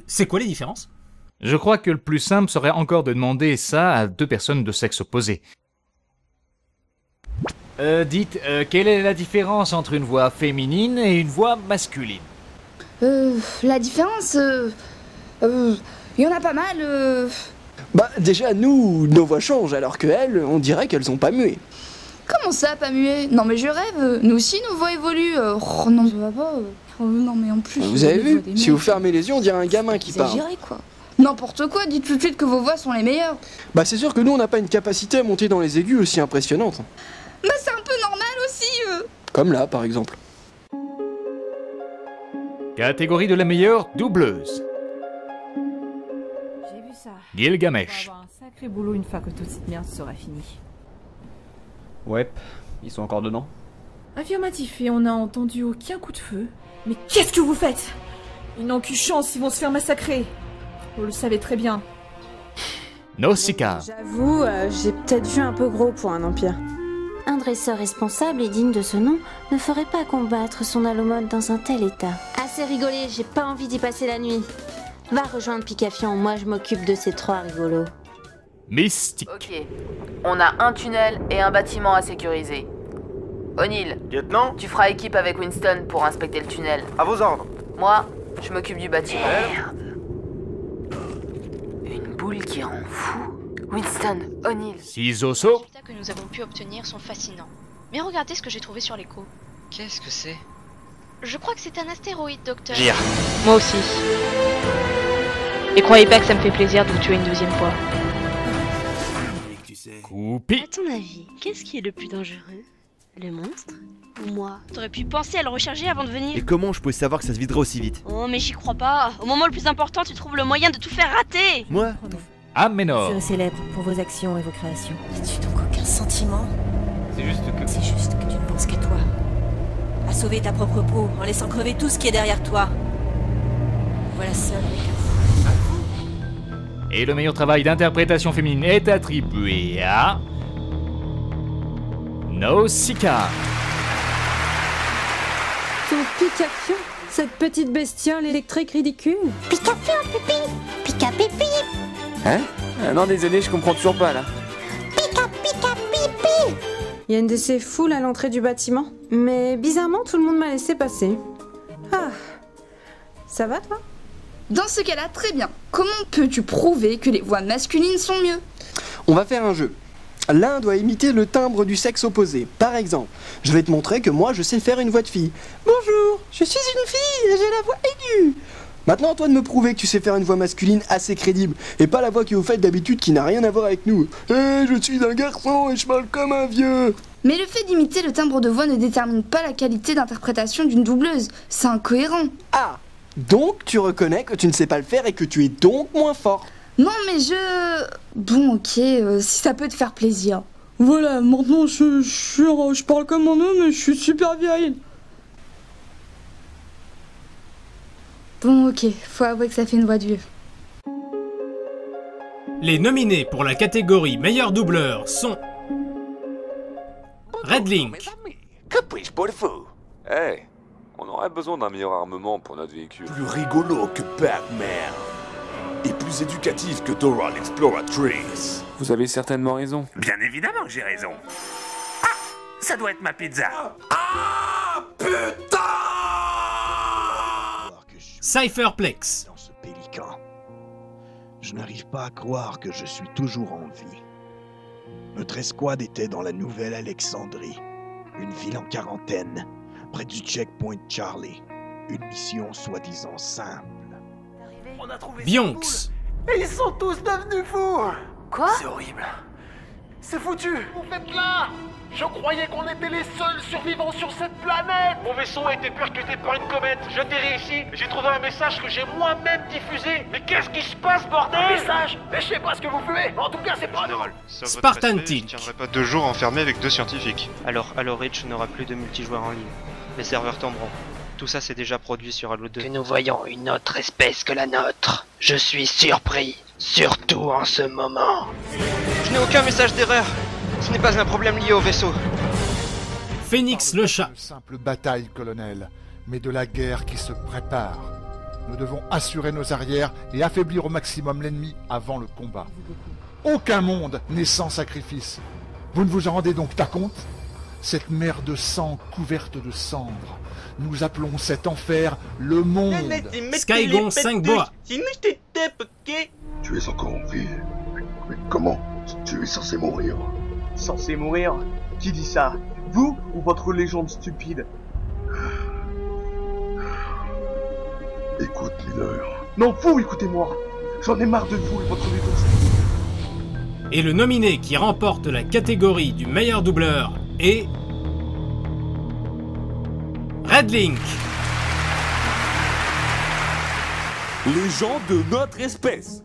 C'est quoi les différences? Je crois que le plus simple serait encore de demander ça à deux personnes de sexe opposé. Dites, quelle est la différence entre une voix féminine et une voix masculine? La différence... Il y en a pas mal, Bah déjà nous, nos voix changent alors que elles, on dirait qu'elles ont pas mué. Comment ça, pas muet? Non mais je rêve, nous aussi nos voix évoluent. Oh non, ça va pas. Oh, non mais en plus... Vous avez vu? Si vous fermez les yeux, on dirait un gamin qui parle. Exagéré quoi. N'importe quoi, dites tout de suite que vos voix sont les meilleures. Bah c'est sûr que nous on n'a pas une capacité à monter dans les aigus aussi impressionnante. Bah c'est un peu normal aussi. Comme là par exemple. Catégorie de la meilleure doubleuse. J'ai vu ça. Gilgamesh. On va avoir un sacré boulot une fois que toute cette merde sera finie. Ouais, ils sont encore dedans. Affirmatif, et on n'a entendu aucun coup de feu. Mais qu'est-ce que vous faites? Ils n'ont qu'une chance, ils vont se faire massacrer. Vous le savez très bien. Nausicaa. J'avoue, j'ai peut-être vu un peu gros pour un empire. Un dresseur responsable et digne de ce nom ne ferait pas combattre son Alomode dans un tel état. Assez rigolé, j'ai pas envie d'y passer la nuit. Va rejoindre Picafion, moi je m'occupe de ces 3 rigolos. Mystique. Ok, on a un tunnel et un bâtiment à sécuriser. O'Neill, lieutenant, tu feras équipe avec Winston pour inspecter le tunnel. À vos ordres. Moi, je m'occupe du bâtiment. Merde. Une boule qui rend fou. Winston, O'Neill. Ciseaux. Les résultats que nous avons pu obtenir sont fascinants. Mais regardez ce que j'ai trouvé sur l'écho. Qu'est-ce que c'est? Je crois que c'est un astéroïde, docteur. Gire. Moi aussi. Et croyez pas que ça me fait plaisir de vous tuer une deuxième fois. Coupi. À ton avis, qu'est-ce qui est le plus dangereux? Le monstre ou moi? T'aurais pu penser à le recharger avant de venir. Et comment je pouvais savoir que ça se viderait aussi vite? Oh mais j'y crois pas. Au moment le plus important, tu trouves le moyen de tout faire rater. Moi? Aménor. Serez célèbre pour vos actions et vos créations. N'as-tu donc aucun sentiment? C'est juste que tu ne penses qu'à toi. À sauver ta propre peau en laissant crever tout ce qui est derrière toi. Voilà seul avec Et le meilleur travail d'interprétation féminine est attribué à... Nausicaa. Ton Picafion, cette petite bestiole électrique ridicule. Picafion, pipi. Pica pipi. Hein? Non, désolé, je comprends toujours pas là. Pica pica pipi. Il y a une de ces foules à l'entrée du bâtiment, mais bizarrement tout le monde m'a laissé passer. Ah, ça va toi? Dans ce cas-là, très bien. Comment peux-tu prouver que les voix masculines sont mieux? On va faire un jeu. L'un doit imiter le timbre du sexe opposé. Par exemple, je vais te montrer que moi je sais faire une voix de fille. Bonjour, je suis une fille et j'ai la voix aiguë. Maintenant, à toi de me prouver que tu sais faire une voix masculine assez crédible et pas la voix que vous faites d'habitude qui n'a rien à voir avec nous. Je suis un garçon et je parle comme un vieux. Mais le fait d'imiter le timbre de voix ne détermine pas la qualité d'interprétation d'une doubleuse. C'est incohérent. Ah, donc tu reconnais que tu ne sais pas le faire et que tu es donc moins fort. Non mais Bon ok, si ça peut te faire plaisir. Voilà, maintenant je parle comme un homme et je suis super vieille. Bon ok, faut avouer que ça fait une voix de vieux. Les nominés pour la catégorie meilleur doubleur sont... Red Link. Que puis-je pour vous? Hey, on aurait besoin d'un meilleur armement pour notre véhicule. Plus rigolo que Batman. Et plus éducatif que Dora l'Exploratrice. Vous avez certainement raison. Bien évidemment que j'ai raison. Ah, ça doit être ma pizza. Ah, putain! Cypherplex. Dans ce pélican, je n'arrive pas à croire que je suis toujours en vie. Notre escouade était dans la Nouvelle Alexandrie, une ville en quarantaine, près du checkpoint Charlie. Une mission soi-disant simple. On a trouvé Bionx. Et ils sont tous devenus fous. Quoi? C'est horrible. C'est foutu. Vous faites là? Je croyais qu'on était les seuls survivants sur cette planète. Mon vaisseau a été percuté par une comète. J'atterris ici et j'ai trouvé un message que j'ai moi-même diffusé. Mais qu'est-ce qui se passe, bordel? Un message? Mais je sais pas ce que vous fumez. En tout cas, c'est pas drôle. Spartan Tilk. Je tiendrai pas 2 jours enfermé avec 2 scientifiques. Alors, Halo Reach n'aura plus de multijoueurs en ligne. Les serveurs tomberont. Tout ça c'est déjà produit sur Halo 2. Que nous voyons une autre espèce que la nôtre. Je suis surpris, surtout en ce moment. Je n'ai aucun message d'erreur. Ce n'est pas un problème lié au vaisseau. Phoenix le chat. Une simple bataille, colonel, mais de la guerre qui se prépare. Nous devons assurer nos arrières et affaiblir au maximum l'ennemi avant le combat. Aucun monde n'est sans sacrifice. Vous ne vous en rendez donc pas compte? Cette mer de sang couverte de cendres. Nous appelons cet enfer le monde. Skygon 5 bois. Tu es encore en vie. Mais comment? Tu es censé mourir. Censé mourir? Qui dit ça? Vous ou votre légende stupide? Écoute, Miller. Non, vous écoutez-moi. J'en ai marre de vous et votre détour. Et le nominé qui remporte la catégorie du meilleur doubleur est... Red Link. Les gens de notre espèce.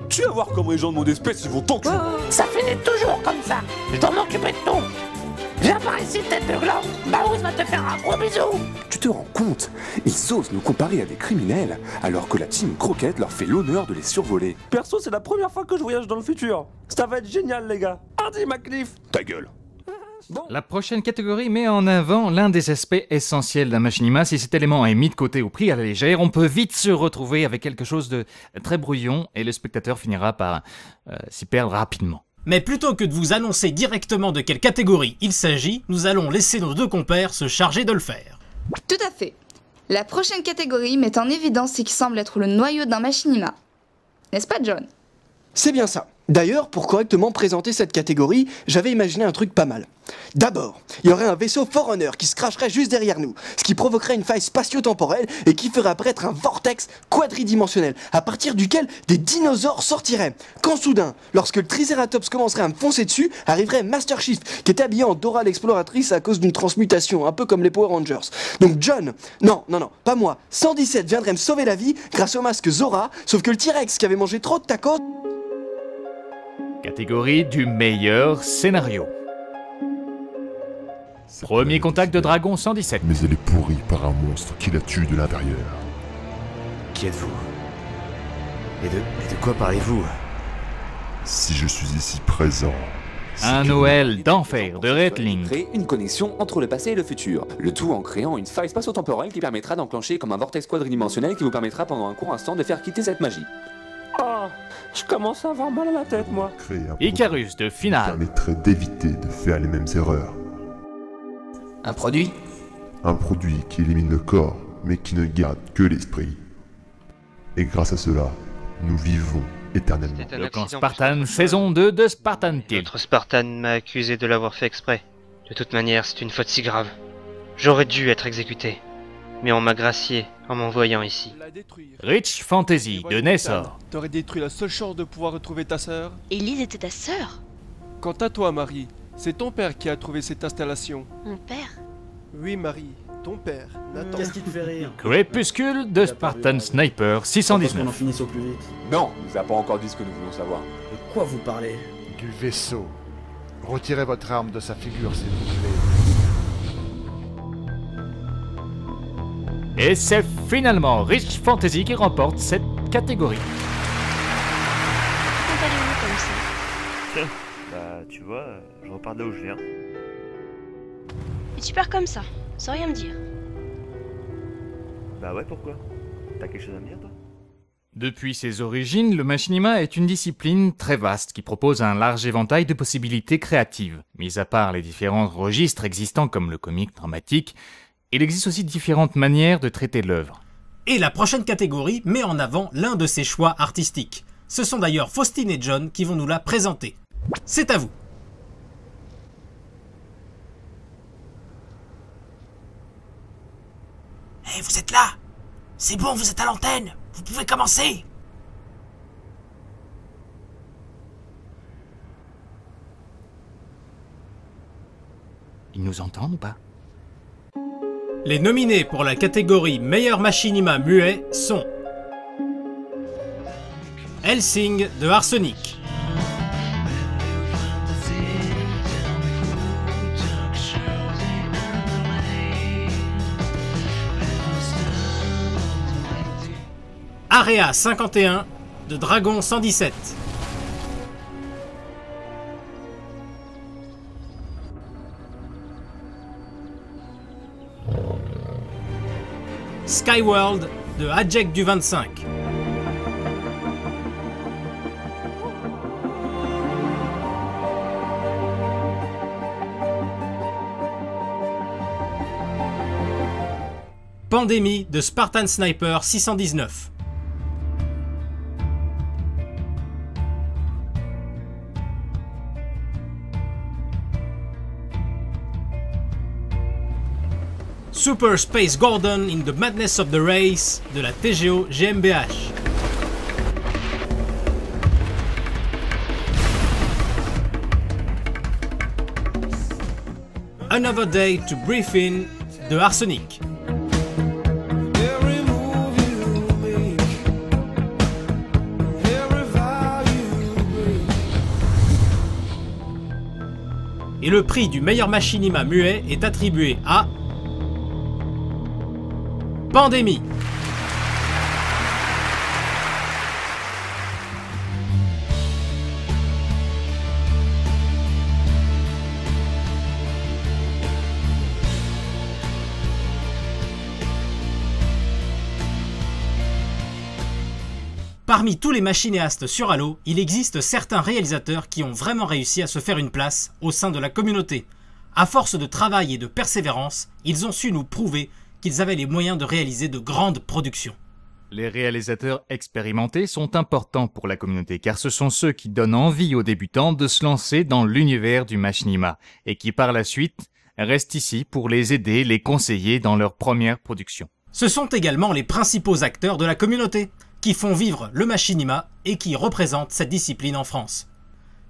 Tu vas voir comment les gens de mon espèce ils vont t'enculer. Ça finit toujours comme ça. Je dois m'occuper de tout. Viens par ici, tête de gland. Maouz va te faire un gros bisou. Tu te rends compte? Ils osent nous comparer à des criminels, alors que la team Croquette leur fait l'honneur de les survoler. Perso, c'est la première fois que je voyage dans le futur. Ça va être génial, les gars. Hardy McCliff. Ta gueule. La prochaine catégorie met en avant l'un des aspects essentiels d'un machinima. Si cet élément est mis de côté ou pris à la légère, on peut vite se retrouver avec quelque chose de très brouillon et le spectateur finira par s'y perdre rapidement. Mais plutôt que de vous annoncer directement de quelle catégorie il s'agit, nous allons laisser nos deux compères se charger de le faire. Tout à fait. La prochaine catégorie met en évidence ce qui semble être le noyau d'un machinima. N'est-ce pas, John? C'est bien ça. D'ailleurs, pour correctement présenter cette catégorie, j'avais imaginé un truc pas mal. D'abord, il y aurait un vaisseau Forerunner qui se cracherait juste derrière nous, ce qui provoquerait une faille spatio-temporelle et qui ferait apparaître un vortex quadridimensionnel, à partir duquel des dinosaures sortiraient. Quand soudain, lorsque le Triceratops commencerait à me foncer dessus, arriverait Master Chief, qui est habillé en Dora l'exploratrice à cause d'une transmutation, un peu comme les Power Rangers. Donc John, non, pas moi, 117 viendrait me sauver la vie grâce au masque Zora, sauf que le T-Rex qui avait mangé trop de tacos... Catégorie du meilleur scénario. Premier contact de Dragon 117. Mais elle est pourrie par un monstre qui la tue de l'intérieur. Qui êtes-vous? Et de quoi parlez-vous? Si je suis ici présent... Un Noël d'enfer de Red Link. Créer une connexion entre le passé et le futur. Le tout en créant une faille spatio-temporelle qui permettra d'enclencher comme un vortex quadridimensionnel qui vous permettra pendant un court instant de faire quitter cette magie. Oh, je commence à avoir mal à la tête, moi. Icarus de finale. Permettrait d'éviter de faire les mêmes erreurs. Un produit? Un produit qui élimine le corps, mais qui ne garde que l'esprit. Et grâce à cela, nous vivons éternellement. Le clan Spartan, saison 2 de Spartan Kill. Notre Spartan m'a accusé de l'avoir fait exprès. De toute manière, c'est une faute si grave. J'aurais dû être exécuté. Mais on m'a gracié en m'envoyant ici. Rich Fantasy de Nessor. T'aurais détruit la seule chance de pouvoir retrouver ta sœur. Elise était ta sœur? Quant à toi, Marie, c'est ton père qui a trouvé cette installation. Mon père? Oui, Marie, ton père, Nathan. Qu'est-ce qui te fait rire? Crépuscule de Spartan Sniper 619. On en finisse au plus vite. Non, il nous a pas encore dit ce que nous voulons savoir. De quoi vous parlez? Du vaisseau. Retirez votre arme de sa figure, s'il vous plaît. Et c'est finalement Rich Fantasy qui remporte cette catégorie. Quand allez-vous comme ça? Tiens, bah tu vois, je repars de là où je viens. Et tu pars comme ça, sans rien me dire. Bah ouais, pourquoi? T'as quelque chose à me dire, toi? Depuis ses origines, le machinima est une discipline très vaste qui propose un large éventail de possibilités créatives. Mis à part les différents registres existants comme le comique dramatique, il existe aussi différentes manières de traiter l'œuvre. Et la prochaine catégorie met en avant l'un de ses choix artistiques. Ce sont d'ailleurs Faustine et John qui vont nous la présenter. C'est à vous. Hey, vous êtes là? C'est bon, vous êtes à l'antenne. Vous pouvez commencer. Ils nous entendent ou pas? Les nominés pour la catégorie meilleur machinima muet sont Helsing de Arsenic, Area 51 de Dragon 117, Skyworld de Adject du 25, Pandémie de Spartan Sniper 619, Super Space Gordon in the Madness of the Race de la TGO GmbH, Another Day to Breathe In de Arsenic. Et le prix du meilleur machinima muet est attribué à Pandémie. Parmi tous les machinéastes sur Halo, il existe certains réalisateurs qui ont vraiment réussi à se faire une place au sein de la communauté. À force de travail et de persévérance, ils ont su nous prouver qu'ils avaient les moyens de réaliser de grandes productions. Les réalisateurs expérimentés sont importants pour la communauté car ce sont ceux qui donnent envie aux débutants de se lancer dans l'univers du machinima et qui par la suite restent ici pour les aider, les conseiller dans leur première production. Ce sont également les principaux acteurs de la communauté qui font vivre le machinima et qui représentent cette discipline en France.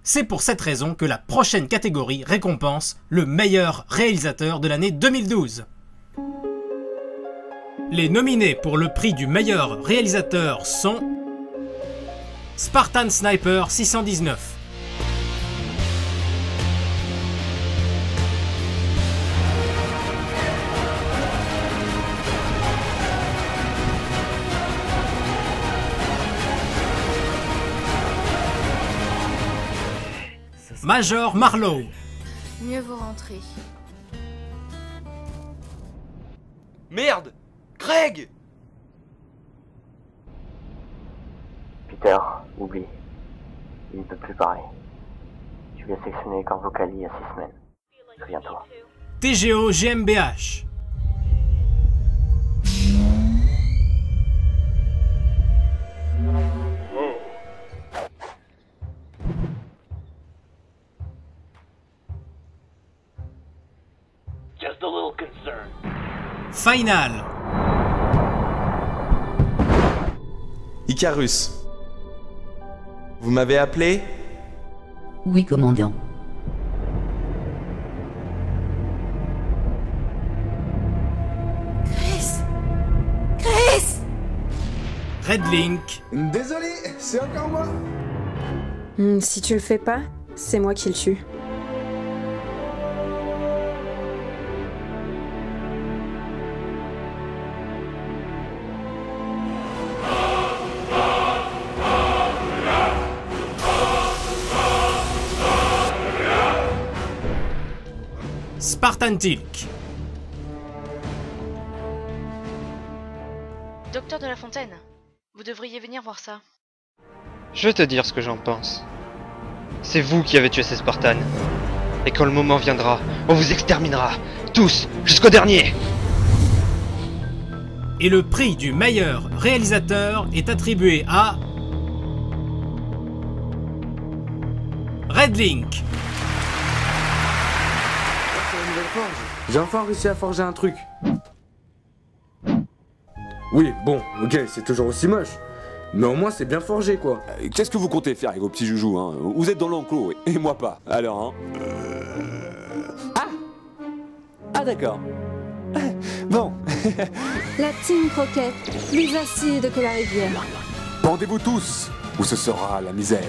C'est pour cette raison que la prochaine catégorie récompense le meilleur réalisateur de l'année 2012. Les nominés pour le prix du meilleur réalisateur sont Spartan Sniper 619, Major Marlowe, Mieux vaut rentrer. Merde! Craig! Peter, oublie. Il ne peut plus parler. Tu lui as sectionné quand vocali il y a 6 semaines. Souviens-toi. TGO GmbH, Just a little concerned. Final, Icarus. Vous m'avez appelé? Oui, commandant. Chris! Red Link, Désolé, c'est encore moi. Si tu le fais pas, c'est moi qui le tue. Spartan Tilk, Docteur de la Fontaine, vous devriez venir voir ça. Je vais te dire ce que j'en pense. C'est vous qui avez tué ces Spartans. Et quand le moment viendra, on vous exterminera. Tous, jusqu'au dernier. et le prix du meilleur réalisateur est attribué à Red Link. J'ai enfin réussi à forger un truc. Oui, bon, ok, c'est toujours aussi moche. Mais au moins c'est bien forgé quoi. Qu'est-ce que vous comptez faire avec vos petits joujoux hein? Vous êtes dans l'enclos et moi pas. Alors hein Ah d'accord. Bon. La Team Croquette, plus acide que la rivière. Pendez-vous tous, ou ce sera la misère.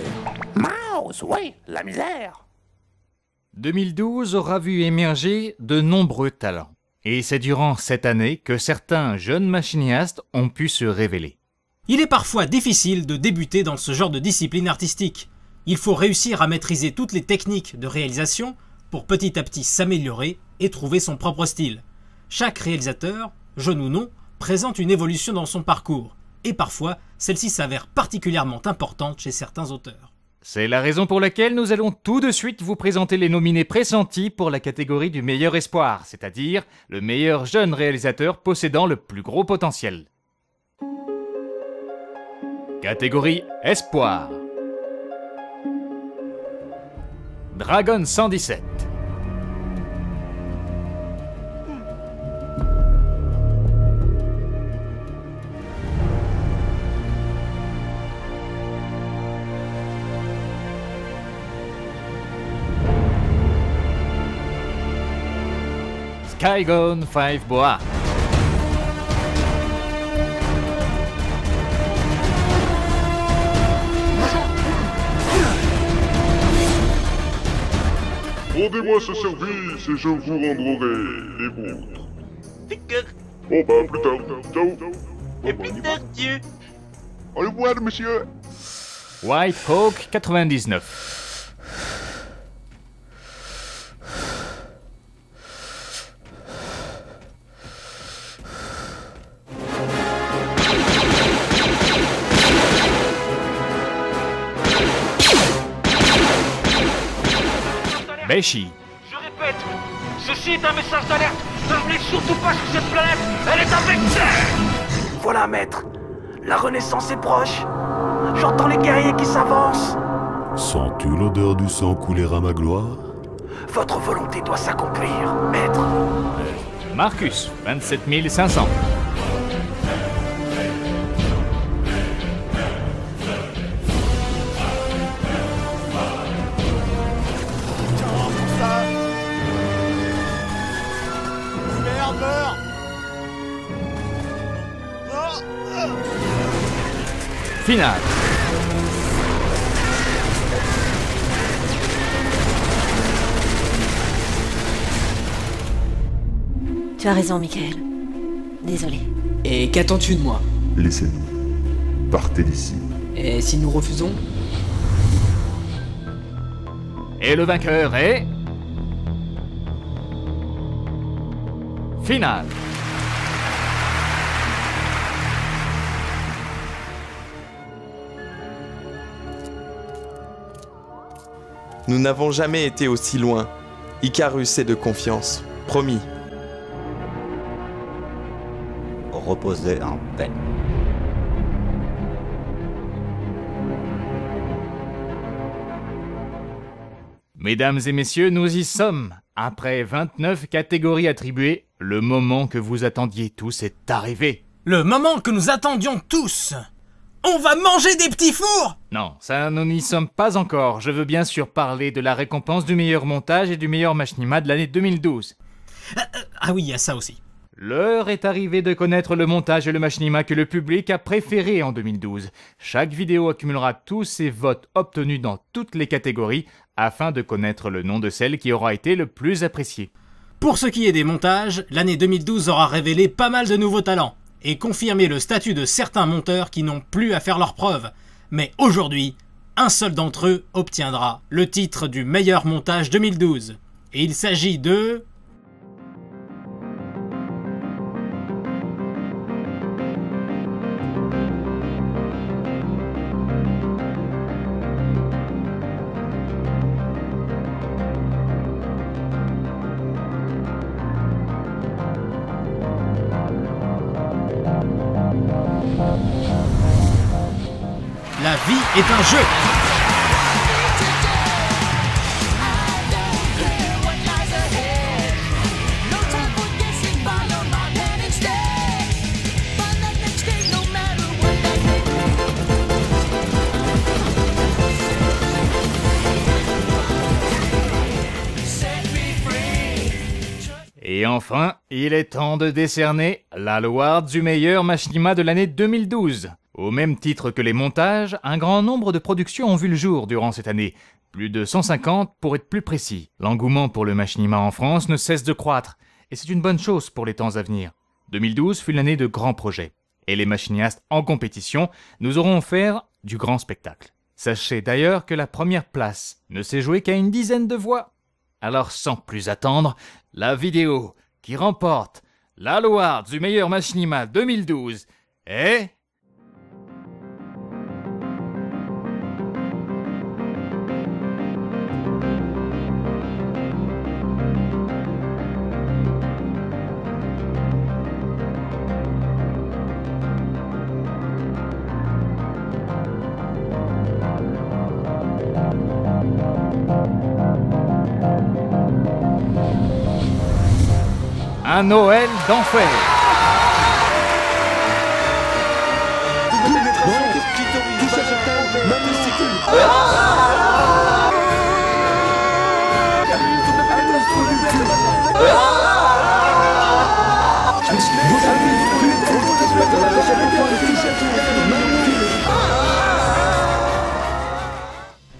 Mouse, oui, la misère. 2012 aura vu émerger de nombreux talents. Et c'est durant cette année que certains jeunes machinistes ont pu se révéler. Il est parfois difficile de débuter dans ce genre de discipline artistique. Il faut réussir à maîtriser toutes les techniques de réalisation pour petit à petit s'améliorer et trouver son propre style. Chaque réalisateur, jeune ou non, présente une évolution dans son parcours. Et parfois, celle-ci s'avère particulièrement importante chez certains auteurs. C'est la raison pour laquelle nous allons tout de suite vous présenter les nominés pressentis pour la catégorie du meilleur espoir, c'est-à-dire le meilleur jeune réalisateur possédant le plus gros potentiel. Catégorie Espoir. Dragon 117. Kaigon 5 Boa. Rendez-moi ce service et je vous rendrai les vôtres. Bon bah, plus tard. Ciao. Et plus tard, Dieu. Au revoir, monsieur. White Hawk 99. Beshi. Je répète, ceci est un message d'alerte. Ne venez surtout pas sur cette planète. Elle est infectée. Voilà, maître. La renaissance est proche. J'entends les guerriers qui s'avancent. Sens-tu l'odeur du sang couler à ma gloire? Votre volonté doit s'accomplir, maître. Marcus, 27 500. Finale. Tu as raison, Michael. Désolé. Et qu'attends-tu de moi? Laissez-nous. Partez d'ici. Et si nous refusons? Et le vainqueur est... Finale. Nous n'avons jamais été aussi loin. Icarus est de confiance. Promis. Reposez en paix. Mesdames et messieurs, nous y sommes. Après 29 catégories attribuées, le moment que vous attendiez tous est arrivé. Le moment que nous attendions tous. On va manger des petits fours! Non, ça nous n'y sommes pas encore. Je veux bien sûr parler de la récompense du meilleur montage et du meilleur machinima de l'année 2012. Ah oui, il y a ça aussi. L'heure est arrivée de connaître le montage et le machinima que le public a préféré en 2012. Chaque vidéo accumulera tous ses votes obtenus dans toutes les catégories afin de connaître le nom de celle qui aura été le plus appréciée. Pour ce qui est des montages, l'année 2012 aura révélé pas mal de nouveaux talents et confirmé le statut de certains monteurs qui n'ont plus à faire leurs preuves. Mais aujourd'hui, un seul d'entre eux obtiendra le titre du meilleur montage 2012. Et il s'agit de... La vie est un jeu. Et enfin, il est temps de décerner l'award du meilleur machinima de l'année 2012. Au même titre que les montages, un grand nombre de productions ont vu le jour durant cette année. Plus de 150 pour être plus précis. L'engouement pour le machinima en France ne cesse de croître, et c'est une bonne chose pour les temps à venir. 2012 fut l'année de grands projets, et les machinistes en compétition nous auront offert du grand spectacle. Sachez d'ailleurs que la première place ne s'est jouée qu'à une dizaine de voix. Alors sans plus attendre, la vidéo qui remporte l'award du meilleur machinima 2012 est... Un Noël d'enfer.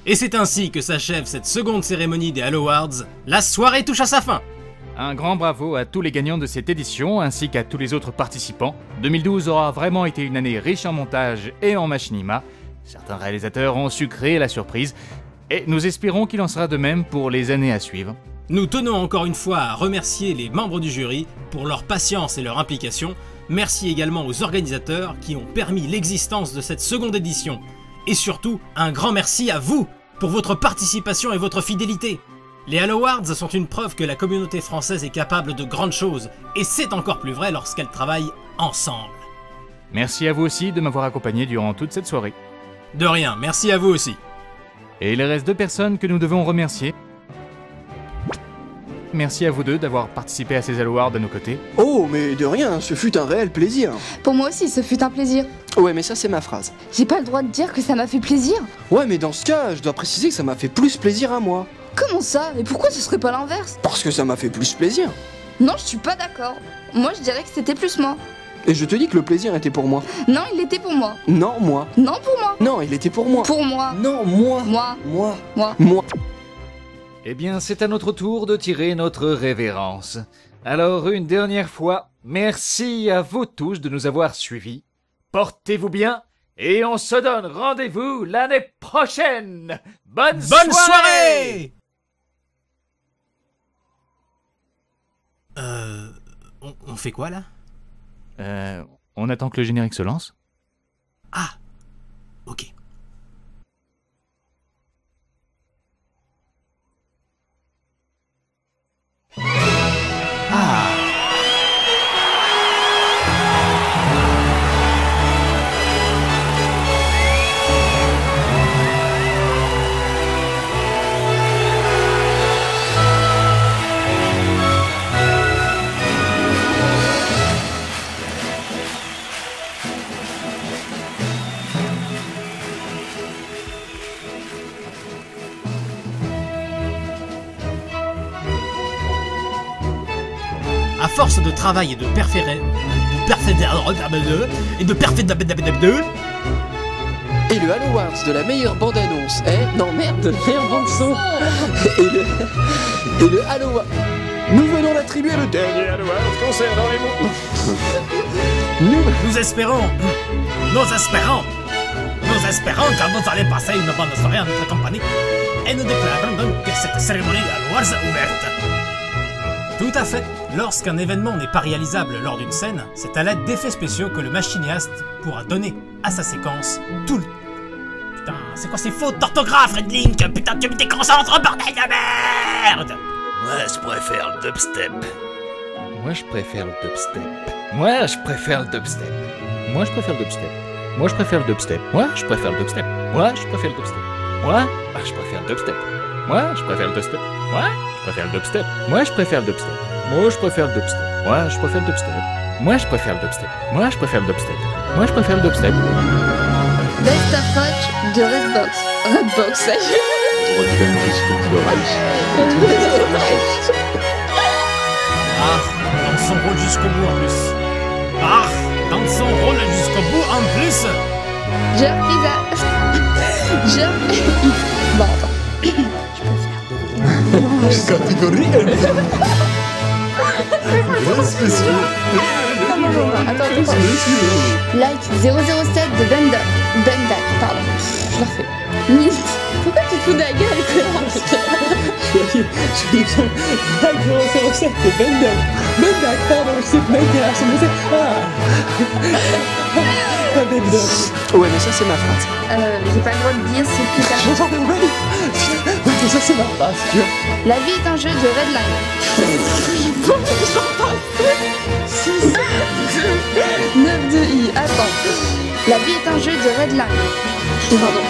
Et c'est ainsi que s'achève cette seconde cérémonie des Halo Awards. La soirée touche à sa fin. Un grand bravo à tous les gagnants de cette édition ainsi qu'à tous les autres participants. 2012 aura vraiment été une année riche en montage et en machinima. Certains réalisateurs ont su créer la surprise et nous espérons qu'il en sera de même pour les années à suivre. Nous tenons encore une fois à remercier les membres du jury pour leur patience et leur implication. Merci également aux organisateurs qui ont permis l'existence de cette seconde édition. Et surtout, un grand merci à vous pour votre participation et votre fidélité. Les Halo Awards sont une preuve que la communauté française est capable de grandes choses, et c'est encore plus vrai lorsqu'elle travaille ensemble. Merci à vous aussi de m'avoir accompagné durant toute cette soirée. De rien, merci à vous aussi. Et il reste 2 personnes que nous devons remercier. Merci à vous deux d'avoir participé à ces Halo Awards de nos côtés. Oh, mais de rien, ce fut un réel plaisir. Pour moi aussi, ce fut un plaisir. Ouais, mais ça c'est ma phrase. J'ai pas le droit de dire que ça m'a fait plaisir. Ouais, mais dans ce cas, je dois préciser que ça m'a fait plus plaisir à moi. Comment ça? Et pourquoi ce serait pas l'inverse? Parce que ça m'a fait plus plaisir. Non, je suis pas d'accord. Moi, je dirais que c'était plus moi. Et je te dis que le plaisir était pour moi. Non, il était pour moi. Non, moi. Non, pour moi. Non, il était pour moi. Pour moi. Non, moi. Moi. Moi. Moi. Moi. Eh bien, c'est à notre tour de tirer notre révérence. Alors, une dernière fois, merci à vous tous de nous avoir suivis. Portez-vous bien, et on se donne rendez-vous l'année prochaine. Bonne soirée. On fait quoi là? On attend que le générique se lance. Ah, ok. À force de travail et de Et le Halo Awards de la meilleure bande-annonce est... Non, merde, de la meilleure bande-son. Et le Halo Awards... Nous venons d'attribuer le dernier Halo Awards concernant les mots... Nous espérons que vous allez passer une bonne soirée en notre compagnie. Et nous déclarons donc que cette cérémonie de Halo Awards est ouverte. Tout à fait. Lorsqu'un événement n'est pas réalisable lors d'une scène, c'est à l'aide d'effets spéciaux que le machinéaste pourra donner à sa séquence tout le... Putain, c'est quoi ces fautes d'orthographe, Red Link? Putain, tu me déconcentres, bordel de merde! Moi, je préfère le dubstep. Moi, je préfère le dubstep. Moi, je préfère le dubstep. Moi, je préfère le dubstep. Moi, je préfère le dubstep. Moi, je préfère le dubstep. Moi, je préfère le dubstep. Moi, je préfère le dubstep. Moi, je préfère le dubstep. Moi, je préfère le dubstep. Moi, je préfère le dubstep. Moi, je préfère le dubstep. Moi, je préfère le dubstep. Moi, je préfère le dubstep. Moi, je préfère le dubstep. Moi, je préfère le dubstep. Best approach de Redbox. Redbox, ça y est. Ah, dans son rôle jusqu'au bout en plus. Ah, dans son rôle jusqu'au bout en plus. Bon, attends. Catégorie Attends. Like 007 de Bendak, pardon. Je la refais. Pourquoi tu te fous de la gueule, connard? Je dis bien Like 007 de Bendak. Bendak, pardon, c'est Bendak, Ouais, mais ça c'est ma phrase. J'ai pas le droit de dire ce putain. Oui, mais ça c'est ma phrase, tu vois. La vie est un jeu de Redline. 9-2-I, attends. La vie est un jeu de Redline. Pardon.